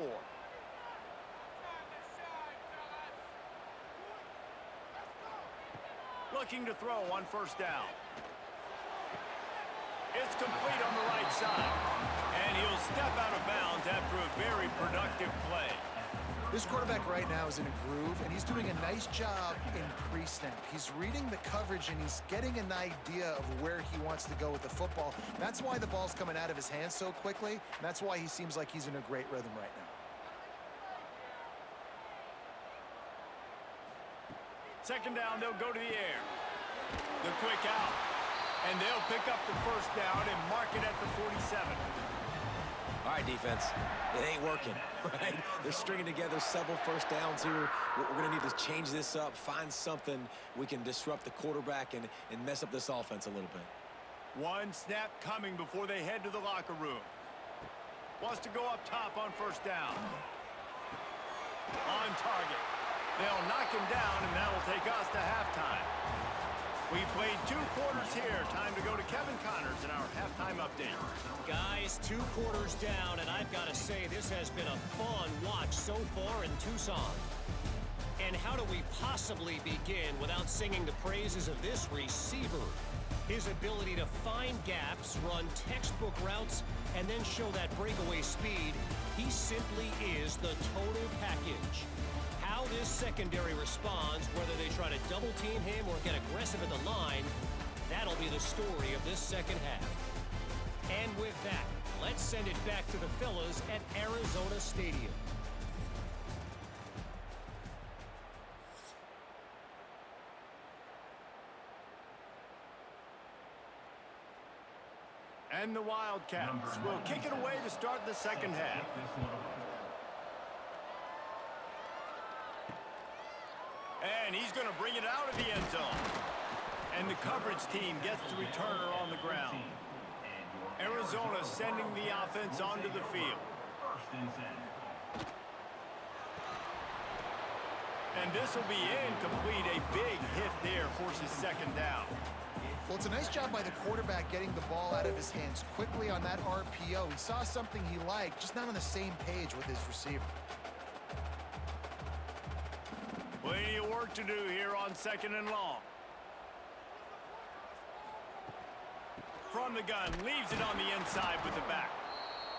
Looking to throw on first down. It's complete on the right side. And he'll step out of bounds after a very productive play. This quarterback right now is in a groove, and he's doing a nice job in pre-snap. He's reading the coverage, and he's getting an idea of where he wants to go with the football. That's why the ball's coming out of his hands so quickly, and that's why he seems like he's in a great rhythm right now. Second down, they'll go to the air. The quick out. And they'll pick up the first down and mark it at the 47. All right, defense. It ain't working, right? They're stringing together several first downs here. We're going to need to change this up, find something we can disrupt the quarterback and mess up this offense a little bit. One snap coming before they head to the locker room. Wants to go up top on first down. On target. They'll knock him down, and that will take us to halftime. We played 2 quarters here. Time to go to Kevin Connors in our halftime update. Guys, 2 quarters down, and I've got to say this has been a fun watch so far in Tucson. And how do we possibly begin without singing the praises of this receiver? His ability to find gaps, run textbook routes, and then show that breakaway speed. He simply is the total package. How this secondary responds, whether they try to double team him or get aggressive at the line, that'll be the story of this second half. And with that, let's send it back to the fellas at Arizona Stadium. And the Wildcats will kick it away to start the second half. And he's going to bring it out of the end zone. And the coverage team gets the returner on the ground. Arizona sending the offense onto the field. And this will be incomplete. A big hit there forces second down. Well, it's a nice job by the quarterback getting the ball out of his hands quickly on that RPO. He saw something he liked, just not on the same page with his receiver. Plenty of work to do here on second and long. From the gun, leaves it on the inside with the back.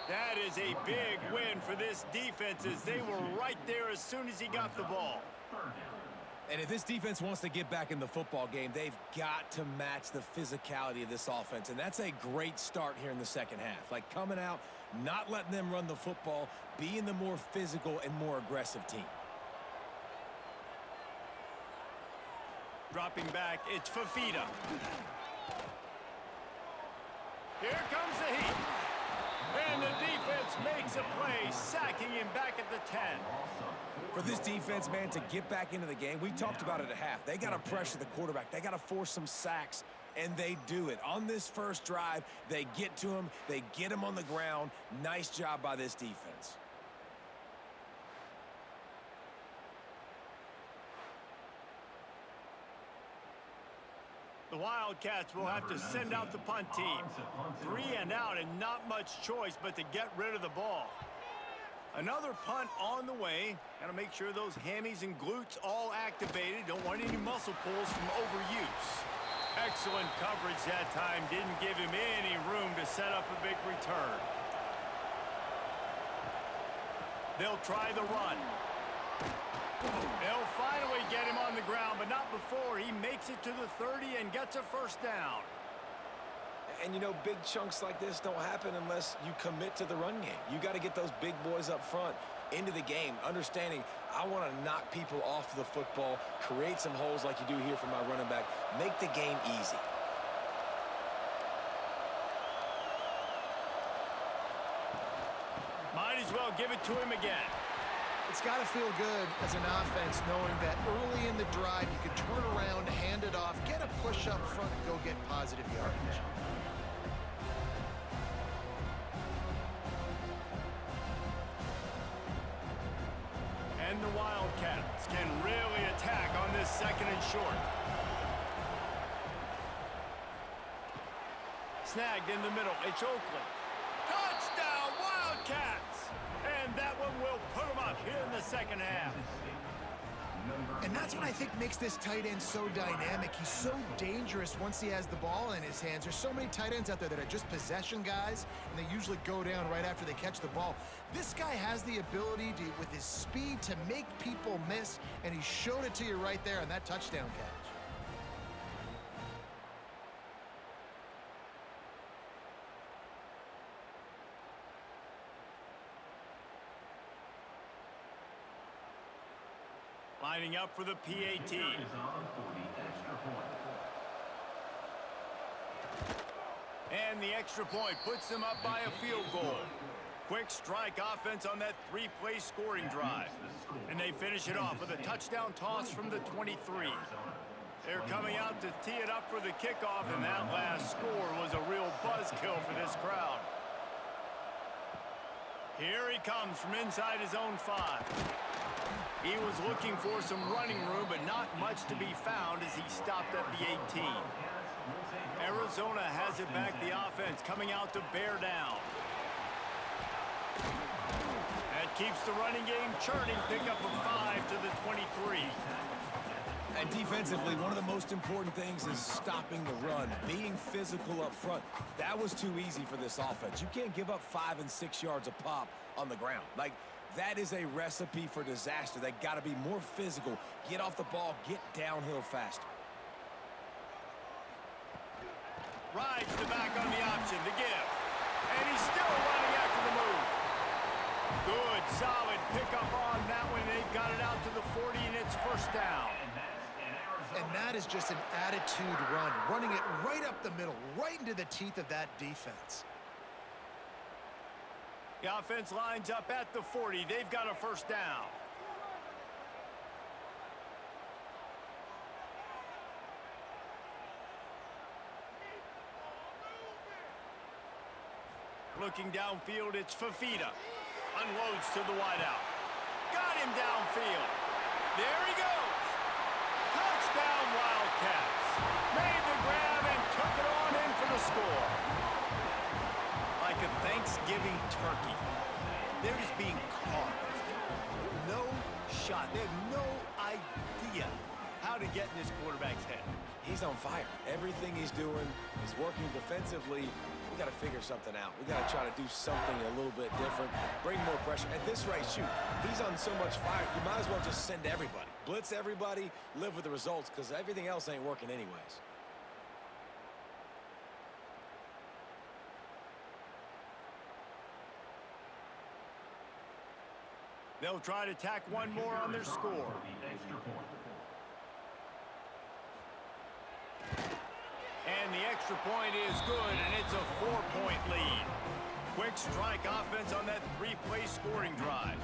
That is a big win for this defense as they were right there as soon as he got the ball. And if this defense wants to get back in the football game, they've got to match the physicality of this offense. And that's a great start here in the second half. Like coming out, not letting them run the football, being the more physical and more aggressive team. Dropping back, it's Fafita. Here comes the heat. And the defense makes a play, sacking him back at the 10. For this defense, man, to get back into the game, we talked about it at half. They got to pressure the quarterback. They got to force some sacks, and they do it. On this first drive, they get to him. They get him on the ground. Nice job by this defense. The Wildcats will have to send out the punt team. 3 and out and not much choice but to get rid of the ball. Another punt on the way. Got to make sure those hammies and glutes all activated. Don't want any muscle pulls from overuse. Excellent coverage that time. Didn't give him any room to set up a big return. They'll try the run. They'll finally get him on the ground, but not before he makes it to the 30 and gets a first down. And, you know, big chunks like this don't happen unless you commit to the run game. You got to get those big boys up front into the game, understanding I want to knock people off the football, create some holes like you do here for my running back, make the game easy. Might as well give it to him again. It's got to feel good as an offense knowing that early in the drive you can turn around, hand it off, get a push up front, and go get positive yardage. And the Wildcats can really attack on this 2nd and short. Snagged in the middle. It's Oakley. Touchdown, Wildcats! And that one will put them up here in the 2nd half. And that's what I think makes this tight end so dynamic. He's so dangerous once he has the ball in his hands. There's so many tight ends out there that are just possession guys, and they usually go down right after they catch the ball. This guy has the ability to, with his speed, to make people miss, and he showed it to you right there on that touchdown catch. Lining up for the PAT. And the extra point puts them up by a field goal. Quick strike offense on that 3-play scoring drive. And they finish it off with a touchdown toss from the 23. They're coming out to tee it up for the kickoff, and that last score was a real buzzkill for this crowd. Here he comes from inside his own 5. He was looking for some running room, but not much to be found as he stopped at the 18. Arizona has it back, the offense coming out to bear down. That keeps the running game churning, pick up a 5 to the 23. And defensively, one of the most important things is stopping the run, being physical up front. That was too easy for this offense. You can't give up 5 and 6 yards a pop on the ground. Like, that is a recipe for disaster. They got to be more physical, get off the ball, get downhill faster. Rides the back on the option to give. And he's still running after the move. Good, solid pickup on that one. They've got it out to the 40, and it's first down. And that is just an attitude run, running it right up the middle, right into the teeth of that defense. The offense lines up at the 40. They've got a first down. Looking downfield, it's Fafita. Unloads to the wideout. Got him downfield. There he goes. Touchdown, Wildcats. Made the grab and took it on in for the score. Like a Thanksgiving turkey. They're just being carved. No shot. They have no idea how to get in this quarterback's head. He's on fire. Everything he's doing is working defensively. We got to figure something out. We got to try to do something a little bit different, bring more pressure. At this rate, shoot, he's on so much fire, you might as well just send everybody. Blitz everybody, live with the results, because everything else ain't working anyways. They'll try to tack one more on their score. And the extra point is good, and it's a 4-point lead. Quick strike offense on that 3-play scoring drive.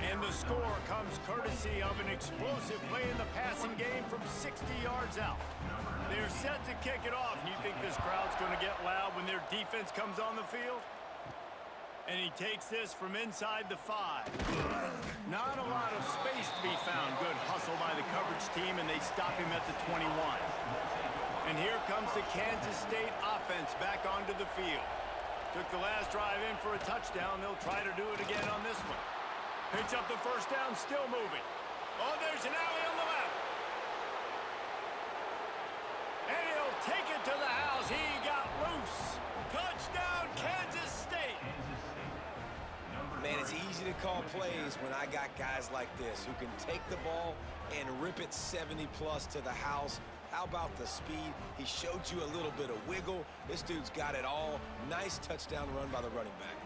And the score comes courtesy of an explosive play in the passing game from 60 yards out. They're set to kick it off, and you think this crowd's going to get loud when their defense comes on the field? And he takes this from inside the 5. Not a lot of space to be found. Good hustle by the coverage team, and they stop him at the 21. And here comes the Kansas State offense back onto the field. Took the last drive in for a touchdown. They'll try to do it again on this one. Picks up the first down, still moving. Oh, there's an alley on the left. And he'll take it to the house. He got loose. Touchdown, Kansas State. Man, it's easy to call plays when I got guys like this who can take the ball and rip it 70-plus to the house. How about the speed? He showed you a little bit of wiggle. This dude's got it all. Nice touchdown run by the running back.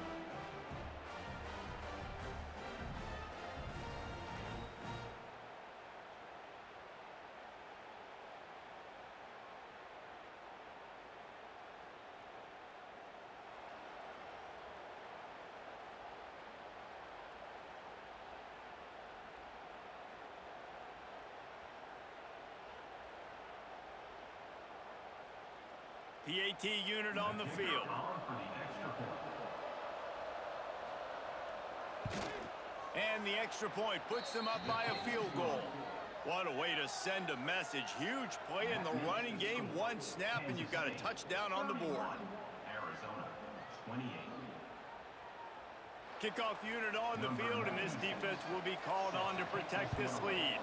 PAT unit on the field. And the extra point puts them up by a field goal. What a way to send a message. Huge play in the running game. One snap, and you've got a touchdown on the board. Arizona, 28. Kickoff unit on the field, and this defense will be called on to protect this lead.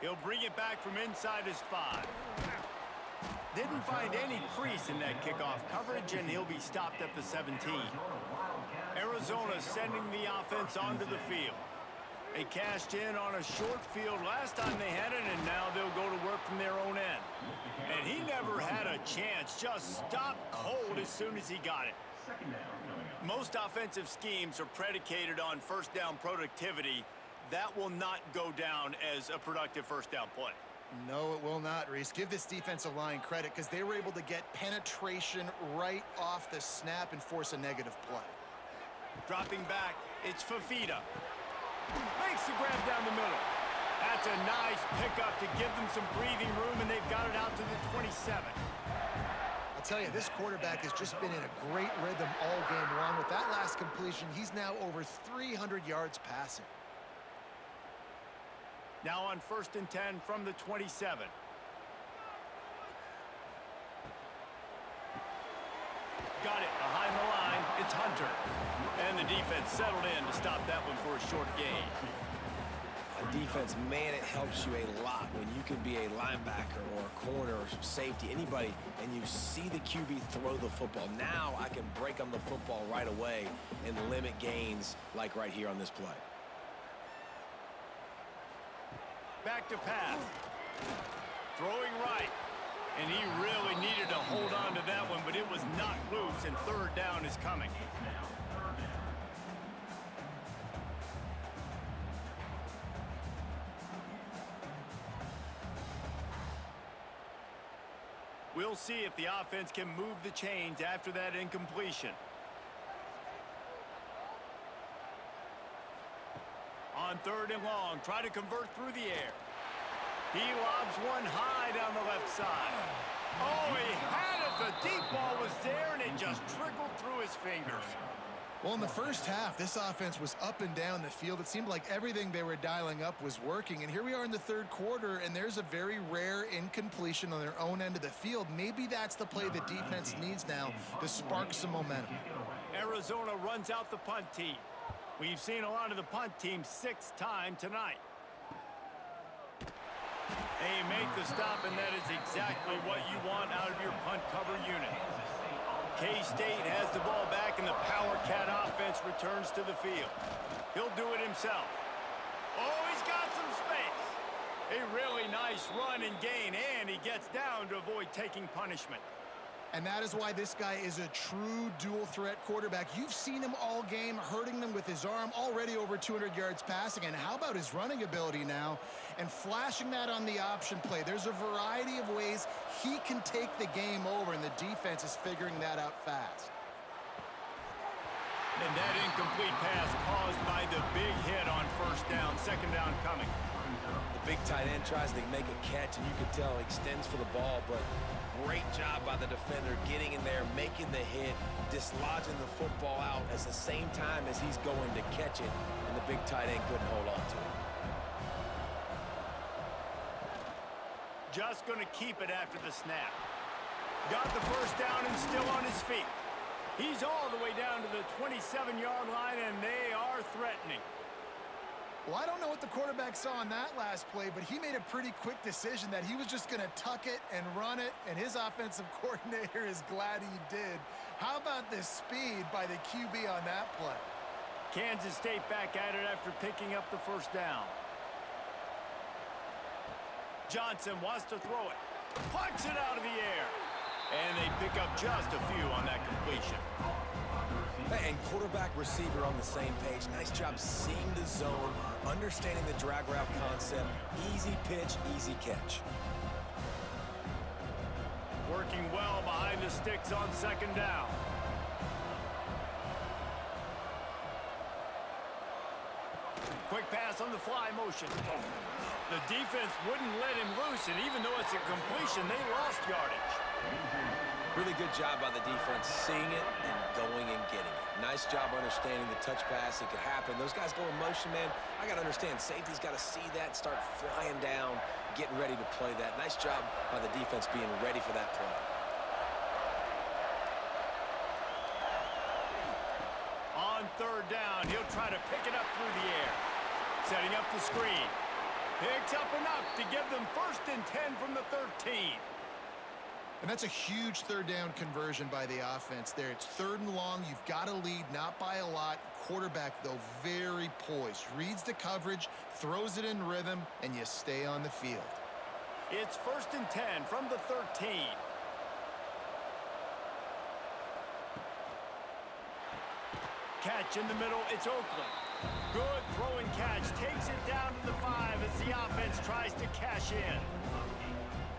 He'll bring it back from inside his 5. Didn't find any crease in that kickoff coverage, and he'll be stopped at the 17. Arizona sending the offense onto the field. They cashed in on a short field last time they had it, and now they'll go to work from their own end. And he never had a chance, just stopped cold as soon as he got it. Most offensive schemes are predicated on first down productivity. That will not go down as a productive first down play. No, it will not, Reese. Give this defensive line credit because they were able to get penetration right off the snap and force a negative play. Dropping back, it's Fafita. Makes the grab down the middle. That's a nice pickup to give them some breathing room, and they've got it out to the 27. I'll tell you, this quarterback has just been in a great rhythm all game long. With that last completion, he's now over 300 yards passing. Now on 1st and 10 from the 27. Got it behind the line. It's Hunter. And the defense settled in to stop that one for a short gain. On defense, man, it helps you a lot when you can be a linebacker or a corner or safety, anybody, and you see the QB throw the football. Now I can break on the football right away and limit gains like right here on this play. Back to pass. Throwing right. And he really needed to hold on to that one, but it was knocked loose, and 3rd down is coming. We'll see if the offense can move the chains after that incompletion. On 3rd and long, try to convert through the air. He lobs one high down the left side. Oh, he had it. The deep ball was there, and it just trickled through his fingers. Well, in the first half, this offense was up and down the field. It seemed like everything they were dialing up was working. And here we are in the 3rd quarter, and there's a very rare incompletion on their own end of the field. Maybe that's the play the defense needs now to spark some momentum. Arizona runs out the punt team. We've seen a lot of the punt team 6th time tonight. They make the stop, and that is exactly what you want out of your punt cover unit. K-State has the ball back, and the Power Cat offense returns to the field. He'll do it himself. Oh, he's got some space. A really nice run and gain, and he gets down to avoid taking punishment. And that is why this guy is a true dual-threat quarterback. You've seen him all game, hurting them with his arm, already over 200 yards passing. And how about his running ability now? And flashing that on the option play. There's a variety of ways he can take the game over, and the defense is figuring that out fast. And that incomplete pass caused by the big hit on first down, second down coming. The big tight end tries to make a catch, and you can tell he extends for the ball, but great job by the defender getting in there, making the hit, dislodging the football out at the same time as he's going to catch it, and the big tight end couldn't hold on to it. Just going to keep it after the snap. Got the first down and still on his feet. He's all the way down to the 27-yard line, and they are threatening. Well, I don't know what the quarterback saw on that last play, but he made a pretty quick decision that he was just going to tuck it and run it, and his offensive coordinator is glad he did. How about the speed by the QB on that play? Kansas State back at it after picking up the first down. Johnson wants to throw it. Pucks it out of the air. And they pick up just a few on that completion. And quarterback receiver on the same page. Nice job seeing the zone, understanding the drag route concept. Easy pitch, easy catch. Working well behind the sticks on second down. Quick pass on the fly motion. The defense wouldn't let him loose, and even though it's a completion, they lost yardage. Really good job by the defense, seeing it and going and getting it. Nice job understanding the touch pass. It could happen. Those guys go in motion, man. I got to understand, safety's got to see that, start flying down, getting ready to play that. Nice job by the defense being ready for that play. On third down, he'll try to pick it up through the air. Setting up the screen. Picks up enough to give them 1st and 10 from the 13. And that's a huge third down conversion by the offense there. It's 3rd and long. You've got to lead, not by a lot. Quarterback, though, very poised. Reads the coverage, throws it in rhythm, and you stay on the field. It's 1st and 10 from the 13. Catch in the middle. It's Oakland. Good throwing catch. Takes it down to the 5 as the offense tries to cash in.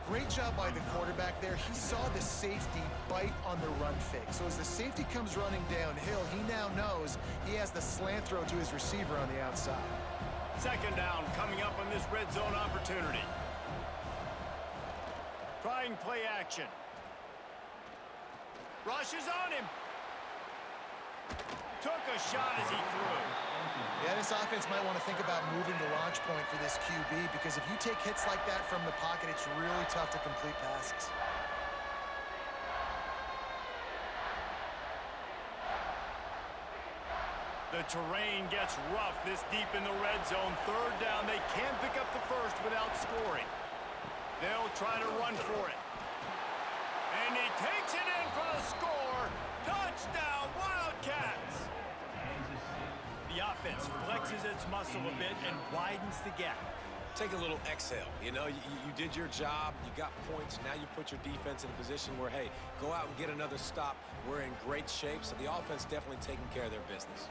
Great job by the quarterback there. He saw the safety bite on the run fake. So as the safety comes running downhill, he now knows he has the slant throw to his receiver on the outside. Second down coming up on this red zone opportunity. Trying play action. Rushes on him. Took a shot as he threw. Yeah, this offense might want to think about moving the launch point for this QB, because if you take hits like that from the pocket, it's really tough to complete passes. The terrain gets rough this deep in the red zone. Third down, they can't pick up the first without scoring. They'll try to run for it. And he takes it in for the score. Touchdown, Wildcats! The offense flexes its muscle a bit and widens the gap. Take a little exhale. You know, you did your job. You got points. Now you put your defense in a position where, hey, go out and get another stop. We're in great shape, so the offense definitely taking care of their business.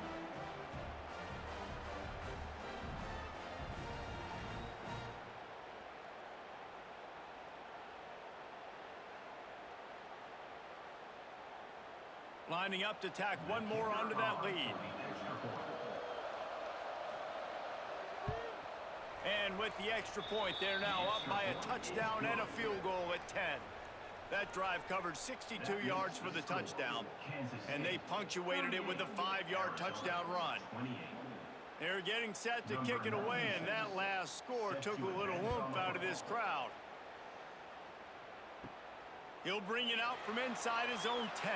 Lining up to tack one more onto that lead. And with the extra point, they're now up by a touchdown and a field goal at 10. That drive covered 62 yards for the touchdown, and they punctuated it with a 5-yard touchdown run. They're getting set to kick it away, and that last score took a little oomph out of this crowd. He'll bring it out from inside his own 10.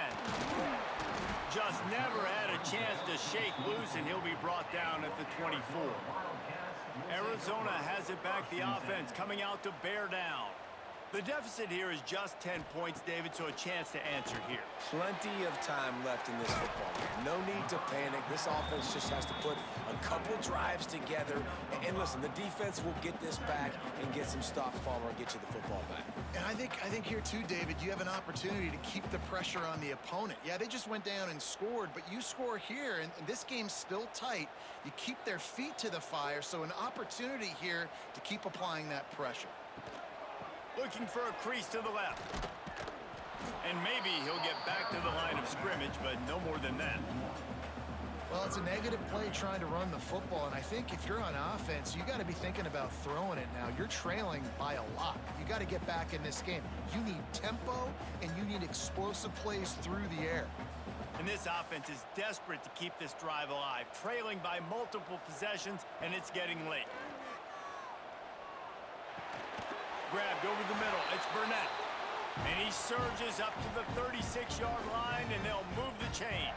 Just never had a chance to shake loose, and he'll be brought down at the 24. Arizona has it back, the offense coming out to bear down. The deficit here is just 10 points, David, so a chance to answer here. Plenty of time left in this football game. No need to panic. This offense just has to put a couple drives together. And listen, the defense will get this back and get some stops, Palmer, and get you the football back. And I think here too, David, you have an opportunity to keep the pressure on the opponent. Yeah, they just went down and scored, but you score here, and this game's still tight. You keep their feet to the fire, so an opportunity here to keep applying that pressure. Looking for a crease to the left. And maybe he'll get back to the line of scrimmage, but no more than that. Well, it's a negative play trying to run the football, and I think if you're on offense, you got to be thinking about throwing it now. You're trailing by a lot. You got to get back in this game. You need tempo, and you need explosive plays through the air. And this offense is desperate to keep this drive alive, trailing by multiple possessions, and it's getting late. Grabbed over the middle. It's Burnett. And he surges up to the 36-yard line, and they'll move the chains.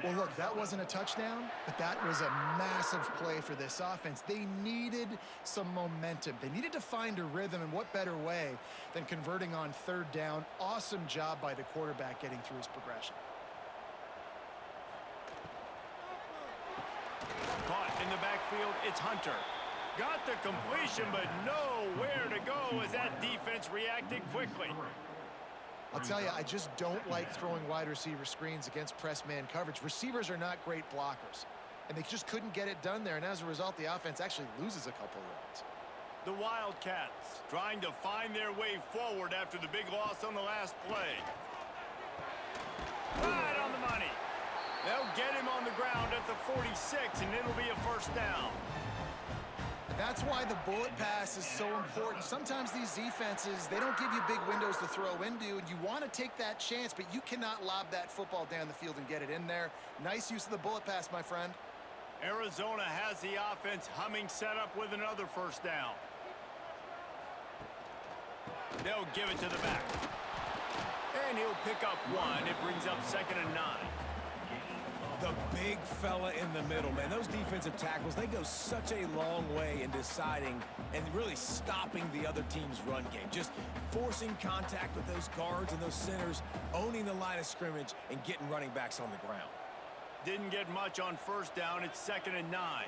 Well, look, that wasn't a touchdown, but that was a massive play for this offense. They needed some momentum. They needed to find a rhythm, and what better way than converting on third down. Awesome job by the quarterback getting through his progression. Caught in the backfield, it's Hunter. Got the completion, but nowhere to go as that defense reacted quickly. I'll tell you, I just don't like throwing wide receiver screens against press man coverage. Receivers are not great blockers, and they just couldn't get it done there, and as a result, the offense actually loses a couple yards. The Wildcats trying to find their way forward after the big loss on the last play. Right on the money. They'll get him on the ground at the 46, and it'll be a first down. That's why the bullet pass is so important. Sometimes these defenses, they don't give you big windows to throw into, and you want to take that chance, but you cannot lob that football down the field and get it in there. Nice use of the bullet pass, my friend. Arizona has the offense humming, set up with another first down. They'll give it to the back. And he'll pick up one. It brings up 2nd and 9. The big fella in the middle, man. Those defensive tackles, they go such a long way in deciding and really stopping the other team's run game. Just forcing contact with those guards and those centers, owning the line of scrimmage, and getting running backs on the ground. Didn't get much on first down. It's 2nd and 9.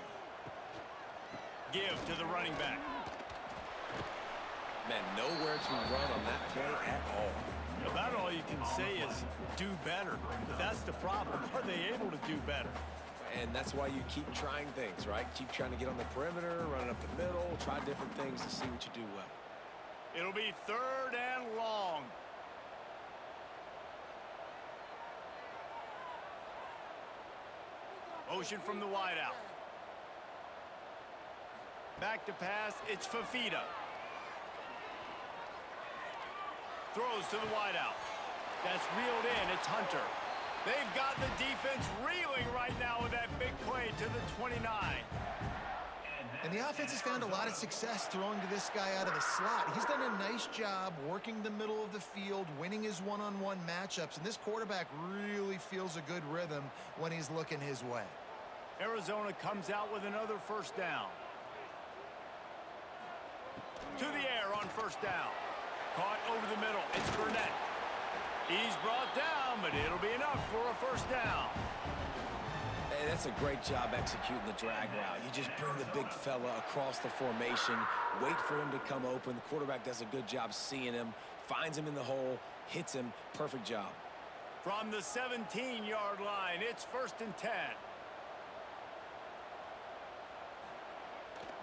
Give to the running back. Man, nowhere to run on that play at all. About all you can say is do better. But that's the problem. Are they able to do better? And that's why you keep trying things, right? Keep trying to get on the perimeter, run up the middle, try different things to see what you do well. It'll be 3rd and long. Motion from the wideout. Back to pass. It's Fafita. Throws to the wideout. That's reeled in. It's Hunter. They've got the defense reeling right now with that big play to the 29. And the offense has found a lot of success throwing to this guy out of the slot. He's done a nice job working the middle of the field, winning his one-on-one matchups, and this quarterback really feels a good rhythm when he's looking his way. Arizona comes out with another first down. To the air on first down. Caught over the middle. It's Burnett. He's brought down, but it'll be enough for a first down. Hey, that's a great job executing the drag route. You just bring the big fella across the formation, wait for him to come open. The quarterback does a good job seeing him, finds him in the hole, hits him. Perfect job. From the 17-yard line, it's 1st and 10.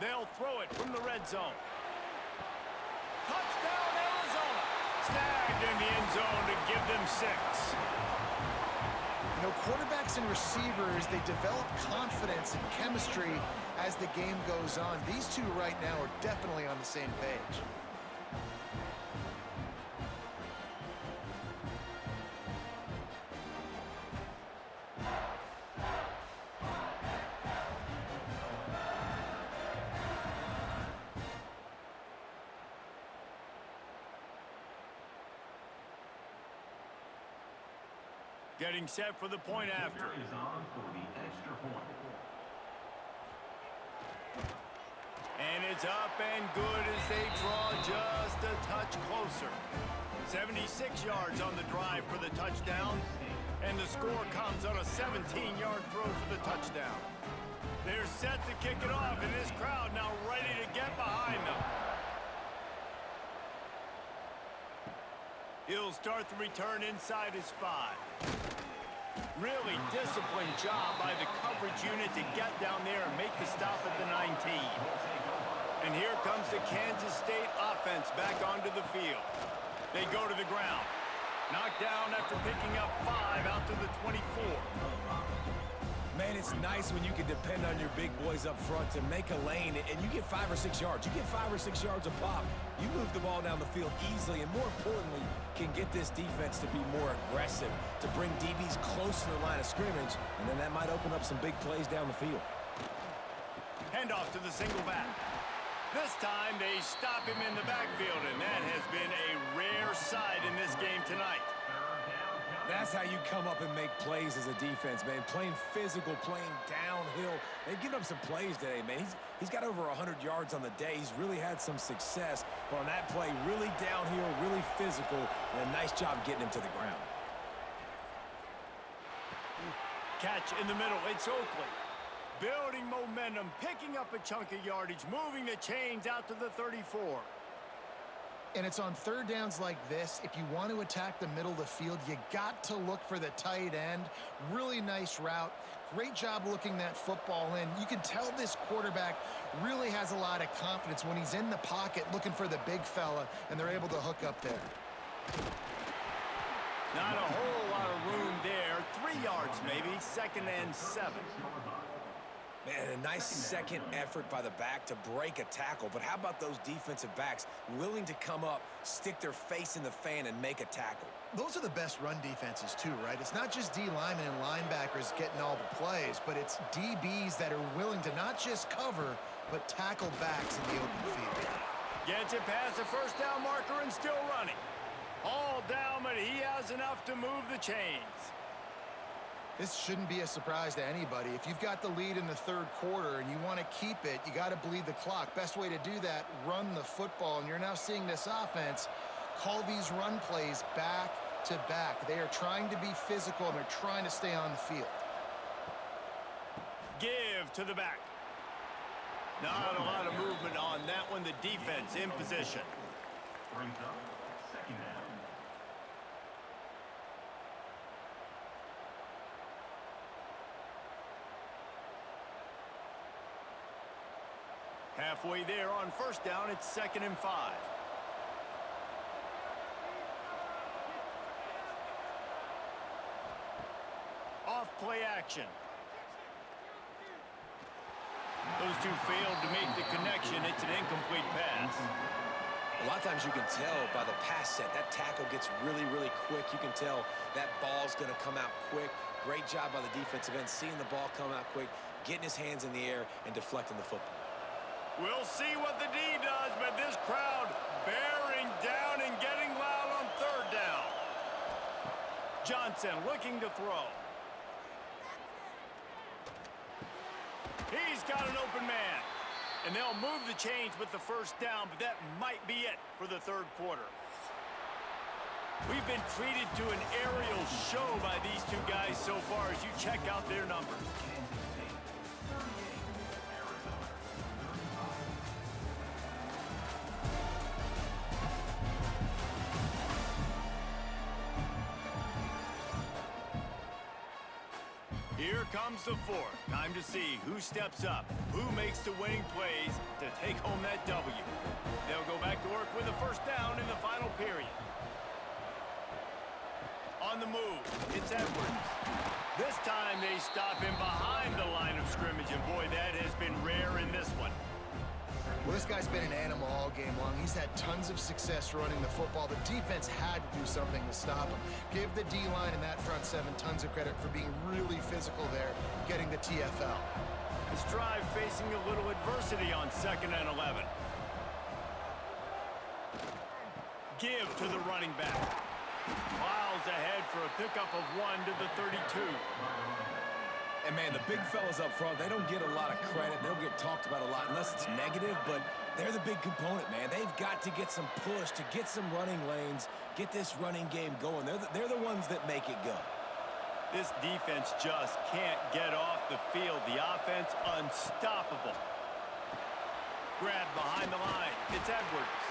They'll throw it from the red zone. Touchdown, Arizona. Snagged in the end zone to give them 6. You know, quarterbacks and receivers, they develop confidence and chemistry as the game goes on. These two right now are definitely on the same page. Getting set for the point after. Is on for the extra point. And it's up and good as they draw just a touch closer. 76 yards on the drive for the touchdown. And the score comes on a 17-yard throw for the touchdown. They're set to kick it off, and this crowd now ready to get behind them. He'll start the return inside his 5. Really disciplined job by the coverage unit to get down there and make the stop at the 19. And here comes the Kansas State offense back onto the field. They go to the ground. Knocked down after picking up 5 out to the 24. Man, it's nice when you can depend on your big boys up front to make a lane, and you get 5 or 6 yards. You get 5 or 6 yards a pop. You move the ball down the field easily, and more importantly, can get this defense to be more aggressive, to bring DBs close to the line of scrimmage, and then that might open up some big plays down the field. Handoff to the single back. This time they stop him in the backfield, and that has been a rare sight in this game tonight. That's how you come up and make plays as a defense, man. Playing physical, playing downhill. They've given up some plays today, man. He's got over 100 yards on the day. He's really had some success. But on that play, really downhill, really physical, and a nice job getting him to the ground. Catch in the middle. It's Oakley. Building momentum, picking up a chunk of yardage, moving the chains out to the 34. And it's on third downs like this. If you want to attack the middle of the field, you got to look for the tight end. Really nice route. Great job looking that football in. You can tell this quarterback really has a lot of confidence when he's in the pocket looking for the big fella, and they're able to hook up there. Not a whole lot of room there. 3 yards maybe, 2nd and 7. Man, a nice second effort by the back to break a tackle. But how about those defensive backs willing to come up, stick their face in the fan, and make a tackle? Those are the best run defenses too, right? It's not just D linemen and linebackers getting all the plays, but it's DBs that are willing to not just cover, but tackle backs in the open field. Gets it past the first down marker and still running. All down, but he has enough to move the chains. This shouldn't be a surprise to anybody. If you've got the lead in the third quarter and you want to keep it, you got to bleed the clock. Best way to do that, run the football. And you're now seeing this offense call these run plays back to back. They are trying to be physical, and they're trying to stay on the field. Give to the back. Not a lot of movement on that one. The defense in position. Brings up 2nd down. Halfway there on first down, it's 2nd and 5. Off play action. Those two failed to make the connection. It's an incomplete pass. A lot of times you can tell by the pass set, that tackle gets really, really quick. You can tell that ball's going to come out quick. Great job by the defensive end, seeing the ball come out quick, getting his hands in the air, and deflecting the football. We'll see what the D does, but this crowd bearing down and getting loud on third down. Johnson looking to throw. He's got an open man. And they'll move the chains with the first down, but that might be it for the third quarter. We've been treated to an aerial show by these two guys so far as you check out their numbers. Here comes the fourth. Time to see who steps up, who makes the winning plays to take home that W. They'll go back to work with a first down in the final period. On the move, it's Edwards. This time they stop him behind the line of scrimmage, and boy, that has been rare in this one. Well, this guy's been an animal all game long. He's had tons of success running the football. The defense had to do something to stop him. Give the D-line and that front seven tons of credit for being really physical there, getting the TFL. This drive facing a little adversity on 2nd and 11. Give to the running back. Miles ahead for a pickup of 1 to the 32. And, man, the big fellas up front, they don't get a lot of credit. They don't get talked about a lot unless it's negative, but they're the big component, man. They've got to get some push, to get some running lanes, get this running game going. They're the ones that make it go. This defense just can't get off the field. The offense unstoppable. Grab behind the line. It's Edwards.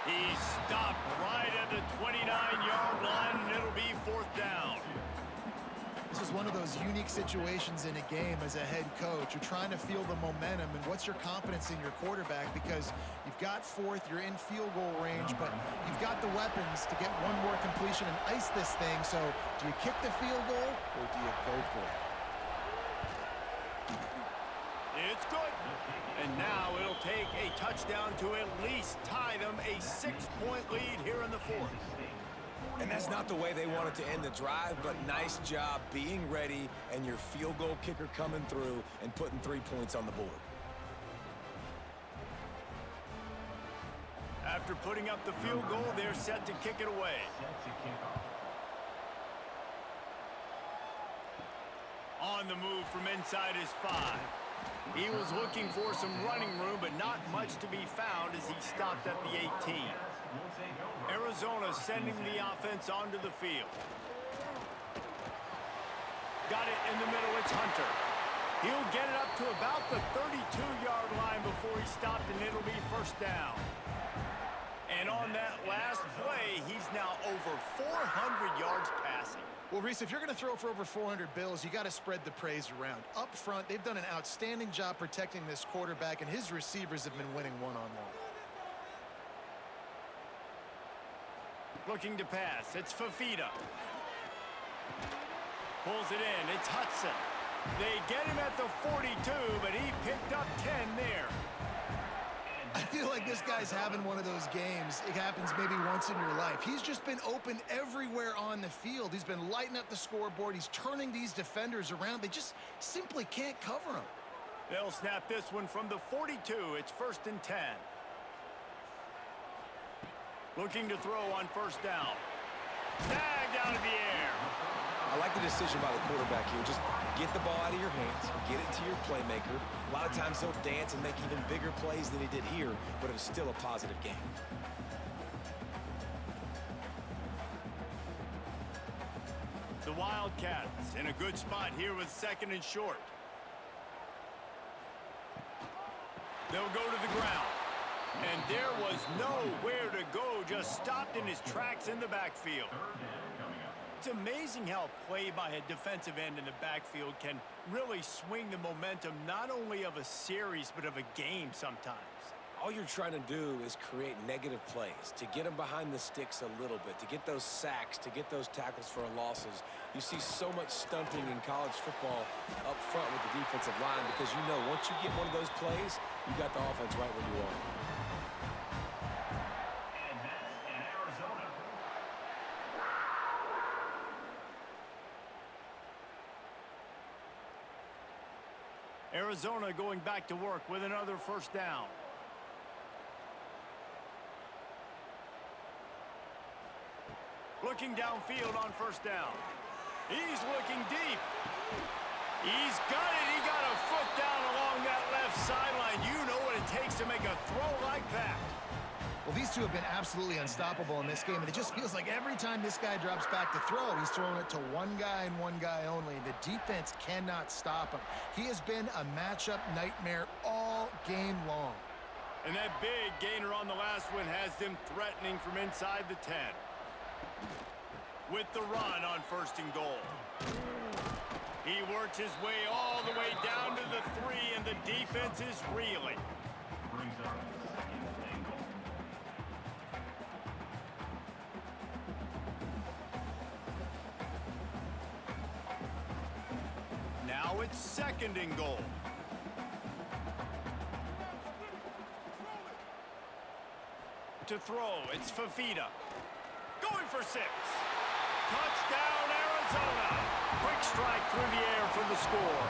He's stopped right at the 29-yard line, and it'll be 4th down. This is one of those unique situations in a game as a head coach. You're trying to feel the momentum, and what's your confidence in your quarterback? Because you've got 4th, you're in field goal range, but you've got the weapons to get one more completion and ice this thing. So do you kick the field goal or do you go for it? It's good. And now it'll take a touchdown to at least tie them a 6-point lead here in the 4th. And that's not the way they wanted to end the drive, but nice job being ready and your field goal kicker coming through and putting 3 points on the board. After putting up the field goal, they're set to kick it away. On the move from inside his 5. He was looking for some running room, but not much to be found as he stopped at the 18. Arizona sending the offense onto the field. Got it in the middle, it's Hunter. He'll get it up to about the 32-yard line before he stopped, and it'll be 1st down. And on that last play, he's now over 400 yards passing. Well, Reese, if you're going to throw for over 400 bills, you got to spread the praise around. Up front, they've done an outstanding job protecting this quarterback, and his receivers have been winning one-on-one. Looking to pass, it's Fafita. Pulls it in, it's Hudson. They get him at the 42, but he picked up 10 there. I feel like this guy's having one of those games. It happens maybe once in your life. He's just been open everywhere on the field. He's been lighting up the scoreboard. He's turning these defenders around. They just simply can't cover him. They'll snap this one from the 42. It's 1st and 10. Looking to throw on 1st down. Tagged out of the air. I like the decision by the quarterback here. Just get the ball out of your hands, get it to your playmaker. A lot of times he'll dance and make even bigger plays than he did here, but it was still a positive game. The Wildcats in a good spot here with 2nd and short. They'll go to the ground. And there was nowhere to go, just stopped in his tracks in the backfield. It's amazing how play by a defensive end in the backfield can really swing the momentum not only of a series but of a game sometimes. All you're trying to do is create negative plays, to get them behind the sticks a little bit, to get those sacks, to get those tackles for losses. You see so much stunting in college football up front with the defensive line because you know once you get one of those plays, you got the offense right where you want it. Arizona going back to work with another 1st down. Looking downfield on 1st down. He's looking deep. He's got it. He got a foot down along that left sideline. You know what it takes to make a throw like that. Well, these two have been absolutely unstoppable in this game, and it just feels like every time this guy drops back to throw, he's throwing it to one guy and one guy only. The defense cannot stop him. He has been a matchup nightmare all game long. And that big gainer on the last one has them threatening from inside the 10. With the run on 1st and goal. He works his way all the way down to the 3, and the defense is reeling. Now it's 2nd and goal. To throw, it's Fafita. Going for 6. Touchdown, Arizona. Quick strike through the air for the score.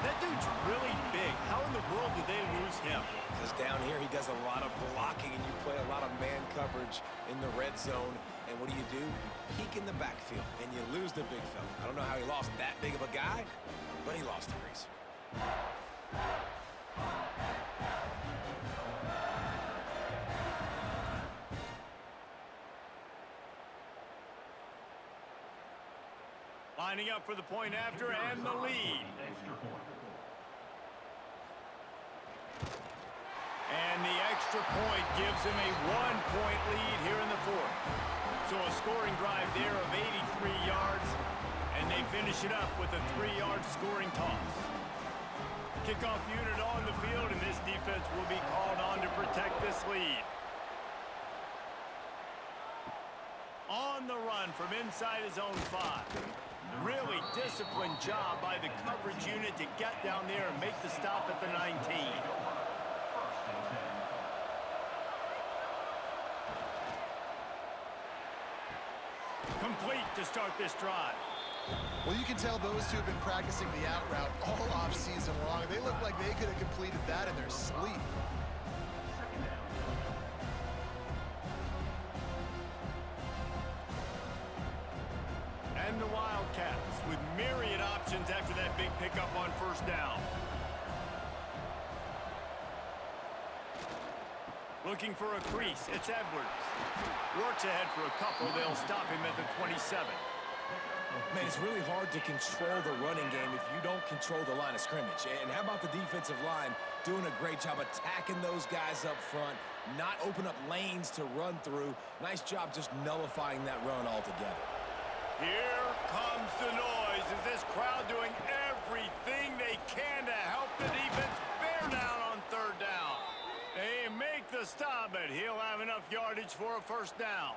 That dude's really big. How in the world did they lose him? Because down here he does a lot of blocking and you play a lot of man coverage in the red zone. And what do? You peek in the backfield, and you lose the big fella. I don't know how he lost that big of a guy, but he lost the race. Lining up for the point after and the lead. And the extra point gives him a 1-point lead here in the fourth. So a scoring drive there of 83 yards, and they finish it up with a 3-yard scoring toss. Kickoff unit on the field, and this defense will be called on to protect this lead. On the run from inside his own 5. Really disciplined job by the coverage unit to get down there and make the stop at the 19. Complete to start this drive. Well, you can tell those two have been practicing the out route all off-season long. They look like they could have completed that in their sleep. And the Wildcats with myriad options after that big pickup on first down. Looking for a crease, it's Edwards. Works ahead for a couple, they'll stop him at the 27. Man, it's really hard to control the running game if you don't control the line of scrimmage. And how about the defensive line doing a great job attacking those guys up front, not open up lanes to run through. Nice job just nullifying that run altogether. Here comes the noise as this crowd doing everything they can to help the defense bear down on third down. They make the stop, but he'll have enough yardage for a first down.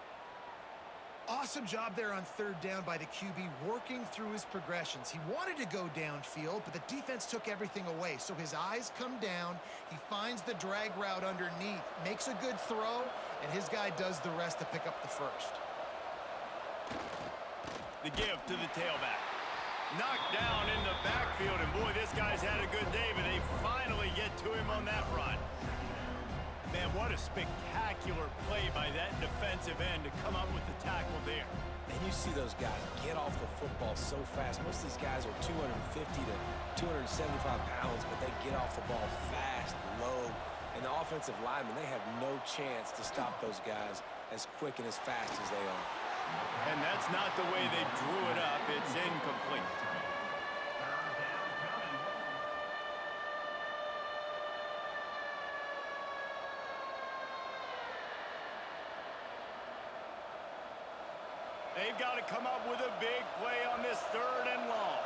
Awesome job there on third down by the QB, working through his progressions. He wanted to go downfield, but the defense took everything away. So his eyes come down, he finds the drag route underneath, makes a good throw, and his guy does the rest to pick up the first. The give to the tailback. Knocked down in the backfield, and boy, this guy's had a good day, but they finally get to him on that run. Man, what a spectacular play by that defensive end to come up with the tackle there. And you see those guys get off the football so fast. Most of these guys are 250 to 275 pounds, but they get off the ball fast, low. And the offensive linemen, they have no chance to stop those guys as quick and as fast as they are. And that's not the way they drew it up. It's incomplete. They've got to come up with a big play on this third and long.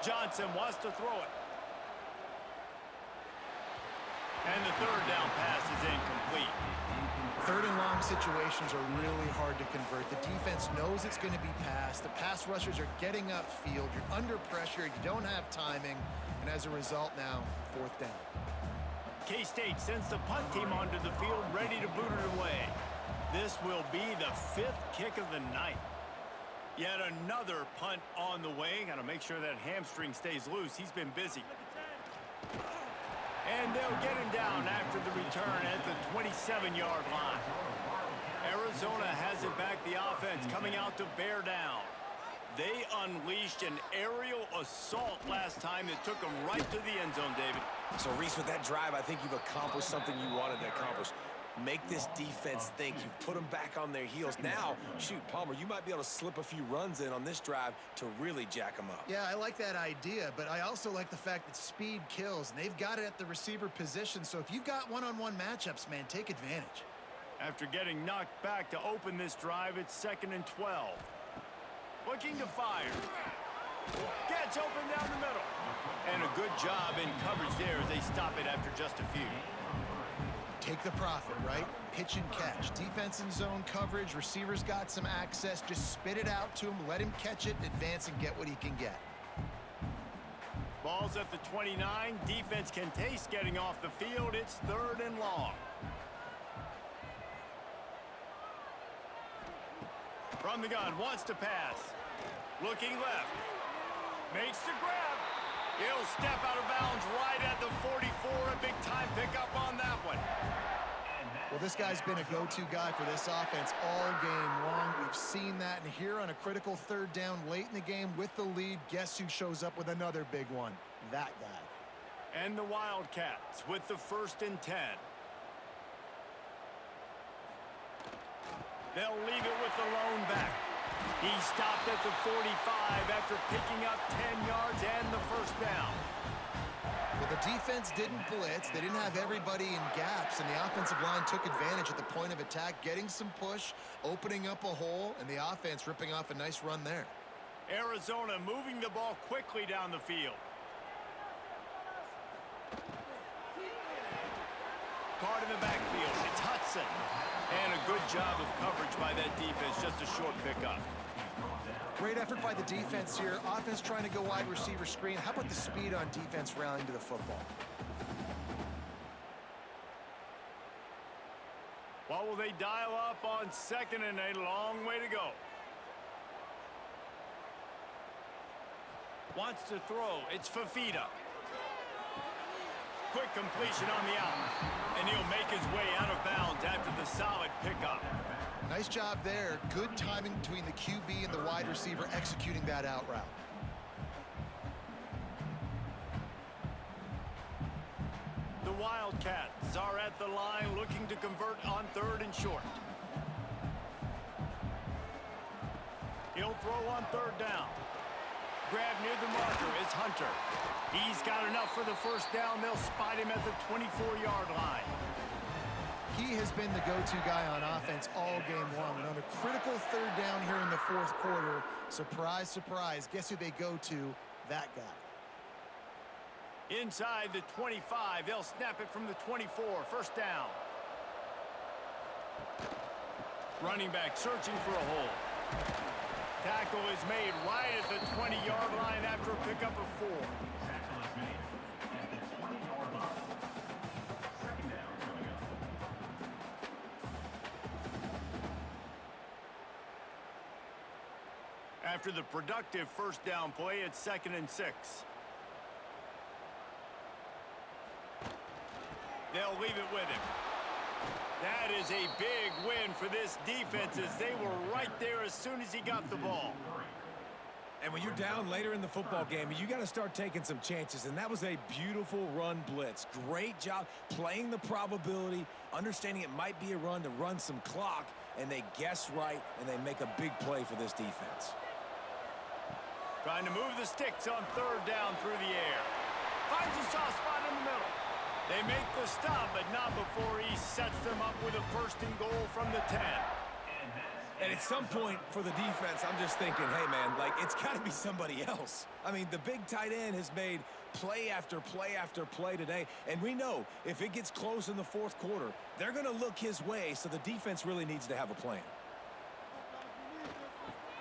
Johnson wants to throw it. And the third down pass is incomplete. Third and long situations are really hard to convert. The defense knows it's going to be passed. The pass rushers are getting upfield. You're under pressure. You don't have timing. And as a result now, fourth down. K-State sends the punt team onto the field, ready to boot it away. This will be the 5th kick of the night. Yet another punt on the way. Got to make sure that hamstring stays loose. He's been busy. And they'll get him down after the return at the 27-yard line. Arizona has it back, the offense coming out to bear down. They unleashed an aerial assault last time that took them right to the end zone, David. So, Reese, with that drive, I think you've accomplished something you wanted to accomplish. Make this defense think. You've put them back on their heels. Now, shoot, Palmer, you might be able to slip a few runs in on this drive to really jack them up. Yeah, I like that idea, but I also like the fact that speed kills, and they've got it at the receiver position. So if you've got one-on-one matchups, man, take advantage. After getting knocked back to open this drive, it's 2nd and 12. Looking to fire. Gets open down the middle. And a good job in coverage there as they stop it after just a few. Take the profit, right? Pitch and catch. Defense in zone coverage. Receivers got some access. Just spit it out to him. Let him catch it, advance, and get what he can get. Ball's at the 29. Defense can taste getting off the field. It's 3rd and long. From the gun, wants to pass. Looking left. Makes the grab. He'll step out of bounds right at the 44. A big time pickup on that one. Well, this guy's been a go-to guy for this offense all game long. We've seen that, and here on a critical third down late in the game with the lead, guess who shows up with another big one? That guy. And the Wildcats with the 1st and 10. They'll leave it with the lone back. He stopped at the 45 after picking up 10 yards and the 1st down. Well, the defense didn't blitz. They didn't have everybody in gaps, and the offensive line took advantage at the point of attack, getting some push, opening up a hole, and the offense ripping off a nice run there. Arizona moving the ball quickly down the field. Card in the backfield. It's Hudson. And a good job of coverage by that defense. Just a short pickup. Great effort by the defense here. Offense trying to go wide receiver screen. How about the speed on defense rallying to the football? What will they dial up on 2nd and a long way to go? Wants to throw. It's Fafita. Quick completion on the out. And he'll make his way out of bounds after the solid pickup. Nice job there. Good timing between the QB and the wide receiver executing that out route. The Wildcats are at the line looking to convert on 3rd and short. He'll throw on 3rd down. Grab near the marker is Hunter. He's got enough for the 1st down. They'll spot him at the 24-yard line. He has been the go-to guy on offense all game long. And on a critical 3rd down here in the 4th quarter, surprise, surprise, guess who they go to? That guy. Inside the 25, they'll snap it from the 24, 1st down. Running back searching for a hole. Tackle is made right at the 20-yard line after a pickup of 4. Tackle is made at the 20-yard line. 2nd down coming up. After the productive 1st down play, it's 2nd and 6. They'll leave it with him. That is a big win for this defense as they were right there as soon as he got the ball. And when you're down later in the football game, you got to start taking some chances, and that was a beautiful run blitz. Great job playing the probability, understanding it might be a run to run some clock, and they guess right, and they make a big play for this defense. Trying to move the sticks on 3rd down through the air. Finds a soft spot in the middle. They make the stop, but not before he sets them up with a 1st and goal from the 10. And at some point for the defense, I'm just thinking, hey, man, like, it's got to be somebody else. I mean, the big tight end has made play after play after play today, and we know if it gets close in the 4th quarter, they're going to look his way, so the defense really needs to have a plan.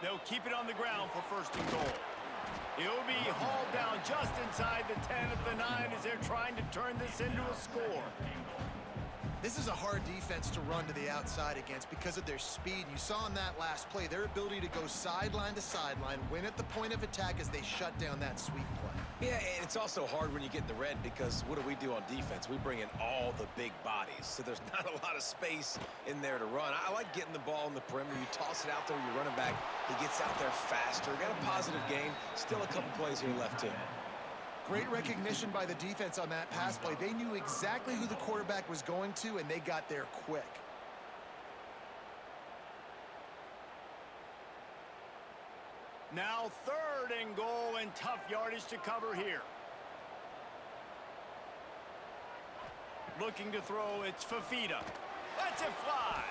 They'll keep it on the ground for 1st and goal. He'll be hauled down just inside the 10 at the 9 as they're trying to turn this into a score. This is a hard defense to run to the outside against because of their speed. You saw in that last play their ability to go sideline to sideline, win at the point of attack as they shut down that sweep play. Yeah, and it's also hard when you get in the red because what do on defense? We bring in all the big bodies, so there's not a lot of space in there to run. I like getting the ball in the perimeter. You toss it out there, you're running back. He gets out there faster. Got a positive game. Still a couple plays here left, too. Great recognition by the defense on that pass play. They knew exactly who the quarterback was going to, and they got there quick. Now 3rd and goal and tough yardage to cover here. Looking to throw, it's Fafita. Lets it fly.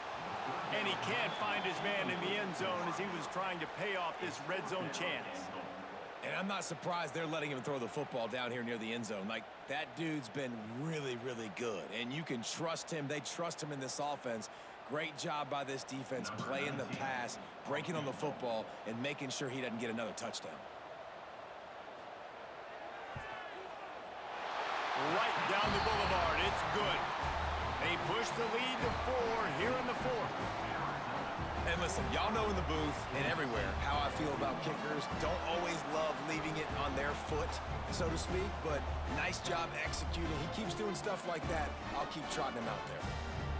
And he can't find his man in the end zone as he was trying to pay off this red zone chance. And I'm not surprised they're letting him throw the football down here near the end zone. Like, that dude's been really, really good. And you can trust him. They trust him in this offense. Great job by this defense playing the pass, breaking on the football, and making sure he doesn't get another touchdown. Right down the boulevard. It's good. They push the lead to 4 here in the 4th. And listen, y'all know in the booth and everywhere how I feel about kickers. Don't always love leaving it on their foot, so to speak, but nice job executing. He keeps doing stuff like that. I'll keep trotting him out there.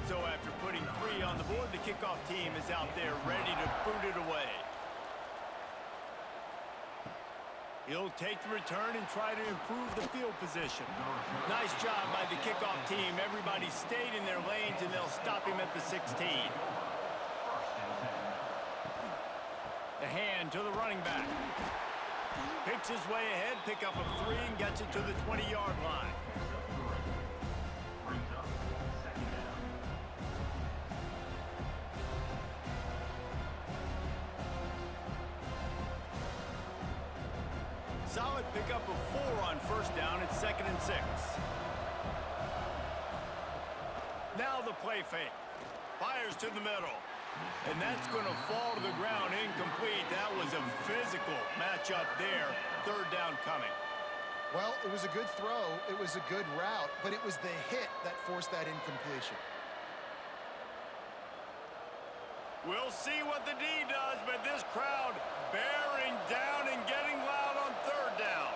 So after putting 3 on the board, the kickoff team is out there ready to boot it away. He'll take the return and try to improve the field position. Nice job by the kickoff team. Everybody stayed in their lanes, and they'll stop him at the 16. The hand to the running back. Picks his way ahead, pick up a 3, and gets it to the 20-yard line. Solid pickup of 4 on first down. It's 2nd and 6. Now the play fake. Fires to the middle. And that's going to fall to the ground incomplete. That was a physical matchup there. 3rd down coming. Well, it was a good throw. It was a good route, but it was the hit that forced that incompletion. We'll see what the D does, but this crowd bearing down and getting loud on 3rd down.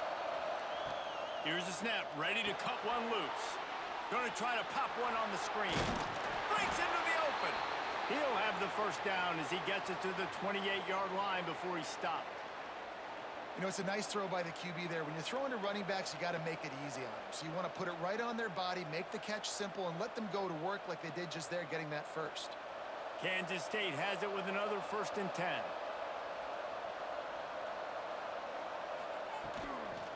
Here's the snap, ready to cut one loose. Going to try to pop one on the screen. Breaks into the open. He'll have the first down as he gets it to the 28-yard line before he stopped. You know, it's a nice throw by the QB there. When you're throwing to running backs, you got to make it easy on them. So you want to put it right on their body, make the catch simple, and let them go to work like they did just there, getting that first. Kansas State has it with another 1st and 10.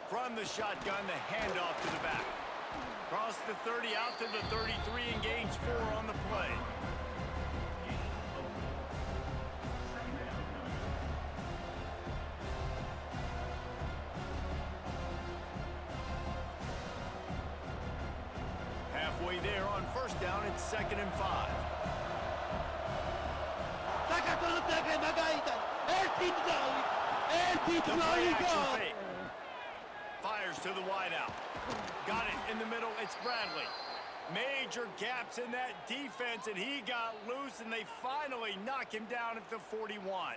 From the shotgun, the handoff to the back. Cross the 30 out to the 33 and gains 4 on the play. Halfway there on first down, it's 2nd and 5. Fires to the wideout. Got it in the middle. It's Bradley. Major gaps in that defense, and he got loose, and they finally knock him down at the 41.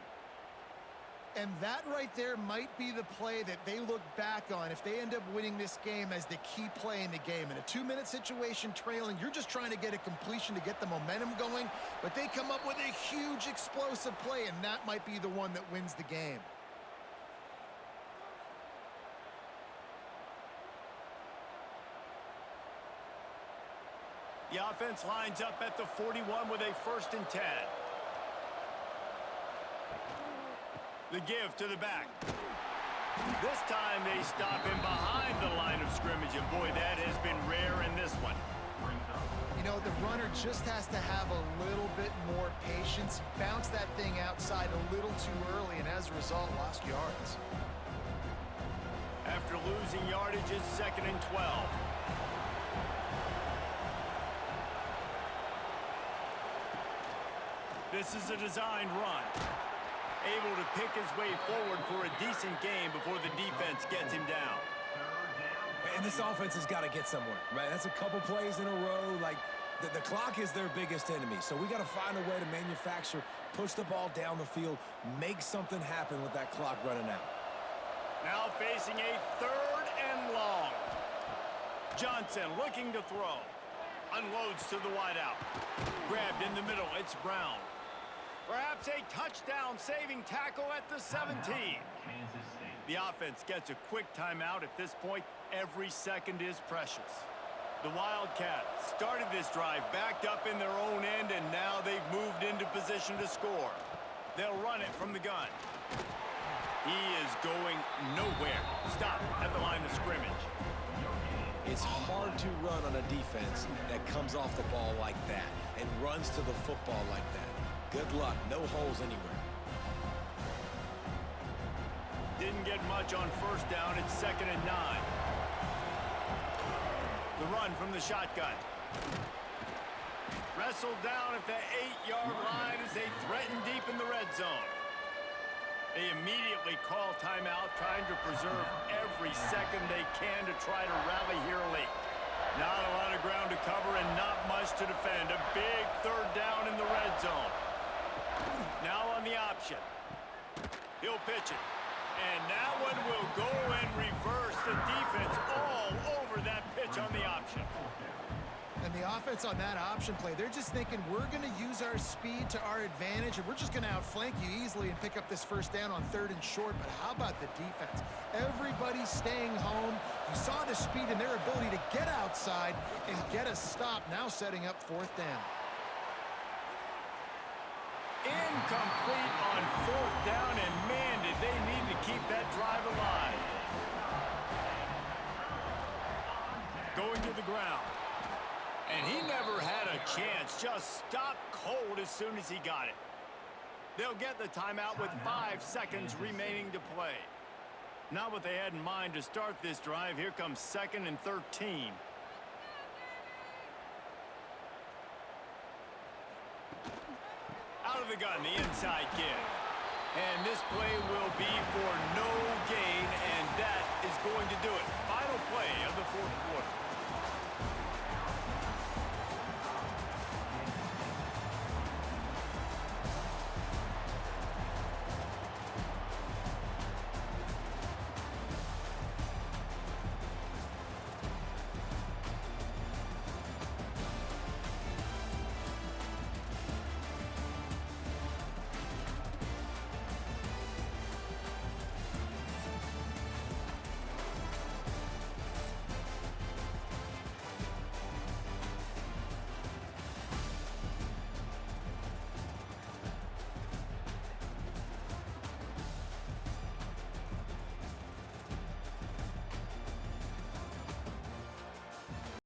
And that right there might be the play that they look back on if they end up winning this game as the key play in the game. In a 2-minute situation trailing, you're just trying to get a completion to get the momentum going, but they come up with a huge explosive play, and that might be the one that wins the game. The offense lines up at the 41 with a 1st and 10. The give to the back. This time they stop him behind the line of scrimmage, and boy, that has been rare in this one. You know, the runner just has to have a little bit more patience. Bounce that thing outside a little too early, and as a result, lost yards. After losing yardage, it's 2nd and 12. This is a designed run. Able to pick his way forward for a decent game before the defense gets him down. And this offense has got to get somewhere, right? That's a couple plays in a row. Like, the clock is their biggest enemy. So we got to find a way to manufacture, push the ball down the field, make something happen with that clock running out. Now facing a 3rd and long. Johnson looking to throw. Unloads to the wideout. Grabbed in the middle. It's Brown. Perhaps a touchdown-saving tackle at the 17. The offense gets a quick timeout. At this point, every second is precious. The Wildcats started this drive backed up in their own end, and now they've moved into position to score. They'll run it from the gun. He is going nowhere. Stop at the line of scrimmage. It's hard to run on a defense that comes off the ball like that and runs to the football like that. Good luck. No holes anywhere. Didn't get much on first down. It's 2nd and 9. The run from the shotgun. Wrestled down at the 8-yard line as they threaten deep in the red zone. They immediately call timeout, trying to preserve every second they can to try to rally here late. Not a lot of ground to cover and not much to defend. A big 3rd down in the red zone. Now on the option. He'll pitch it. And that one will go and reverse. The defense all over that pitch on the option. And the offense on that option play, they're just thinking we're going to use our speed to our advantage, and we're just going to outflank you easily and pick up this first down on 3rd and short. But how about the defense? Everybody's staying home. You saw the speed and their ability to get outside and get a stop, now setting up 4th down. Incomplete on 4th down, and man, did they need to keep that drive alive. Going to the ground. And he never had a chance, just stopped cold as soon as he got it. They'll get the timeout with 5 seconds remaining to play. Not what they had in mind to start this drive. Here comes 2nd and 13. Out of the gun, the inside give. And this play will be for no gain, and that is going to do it. Final play of the 4th quarter.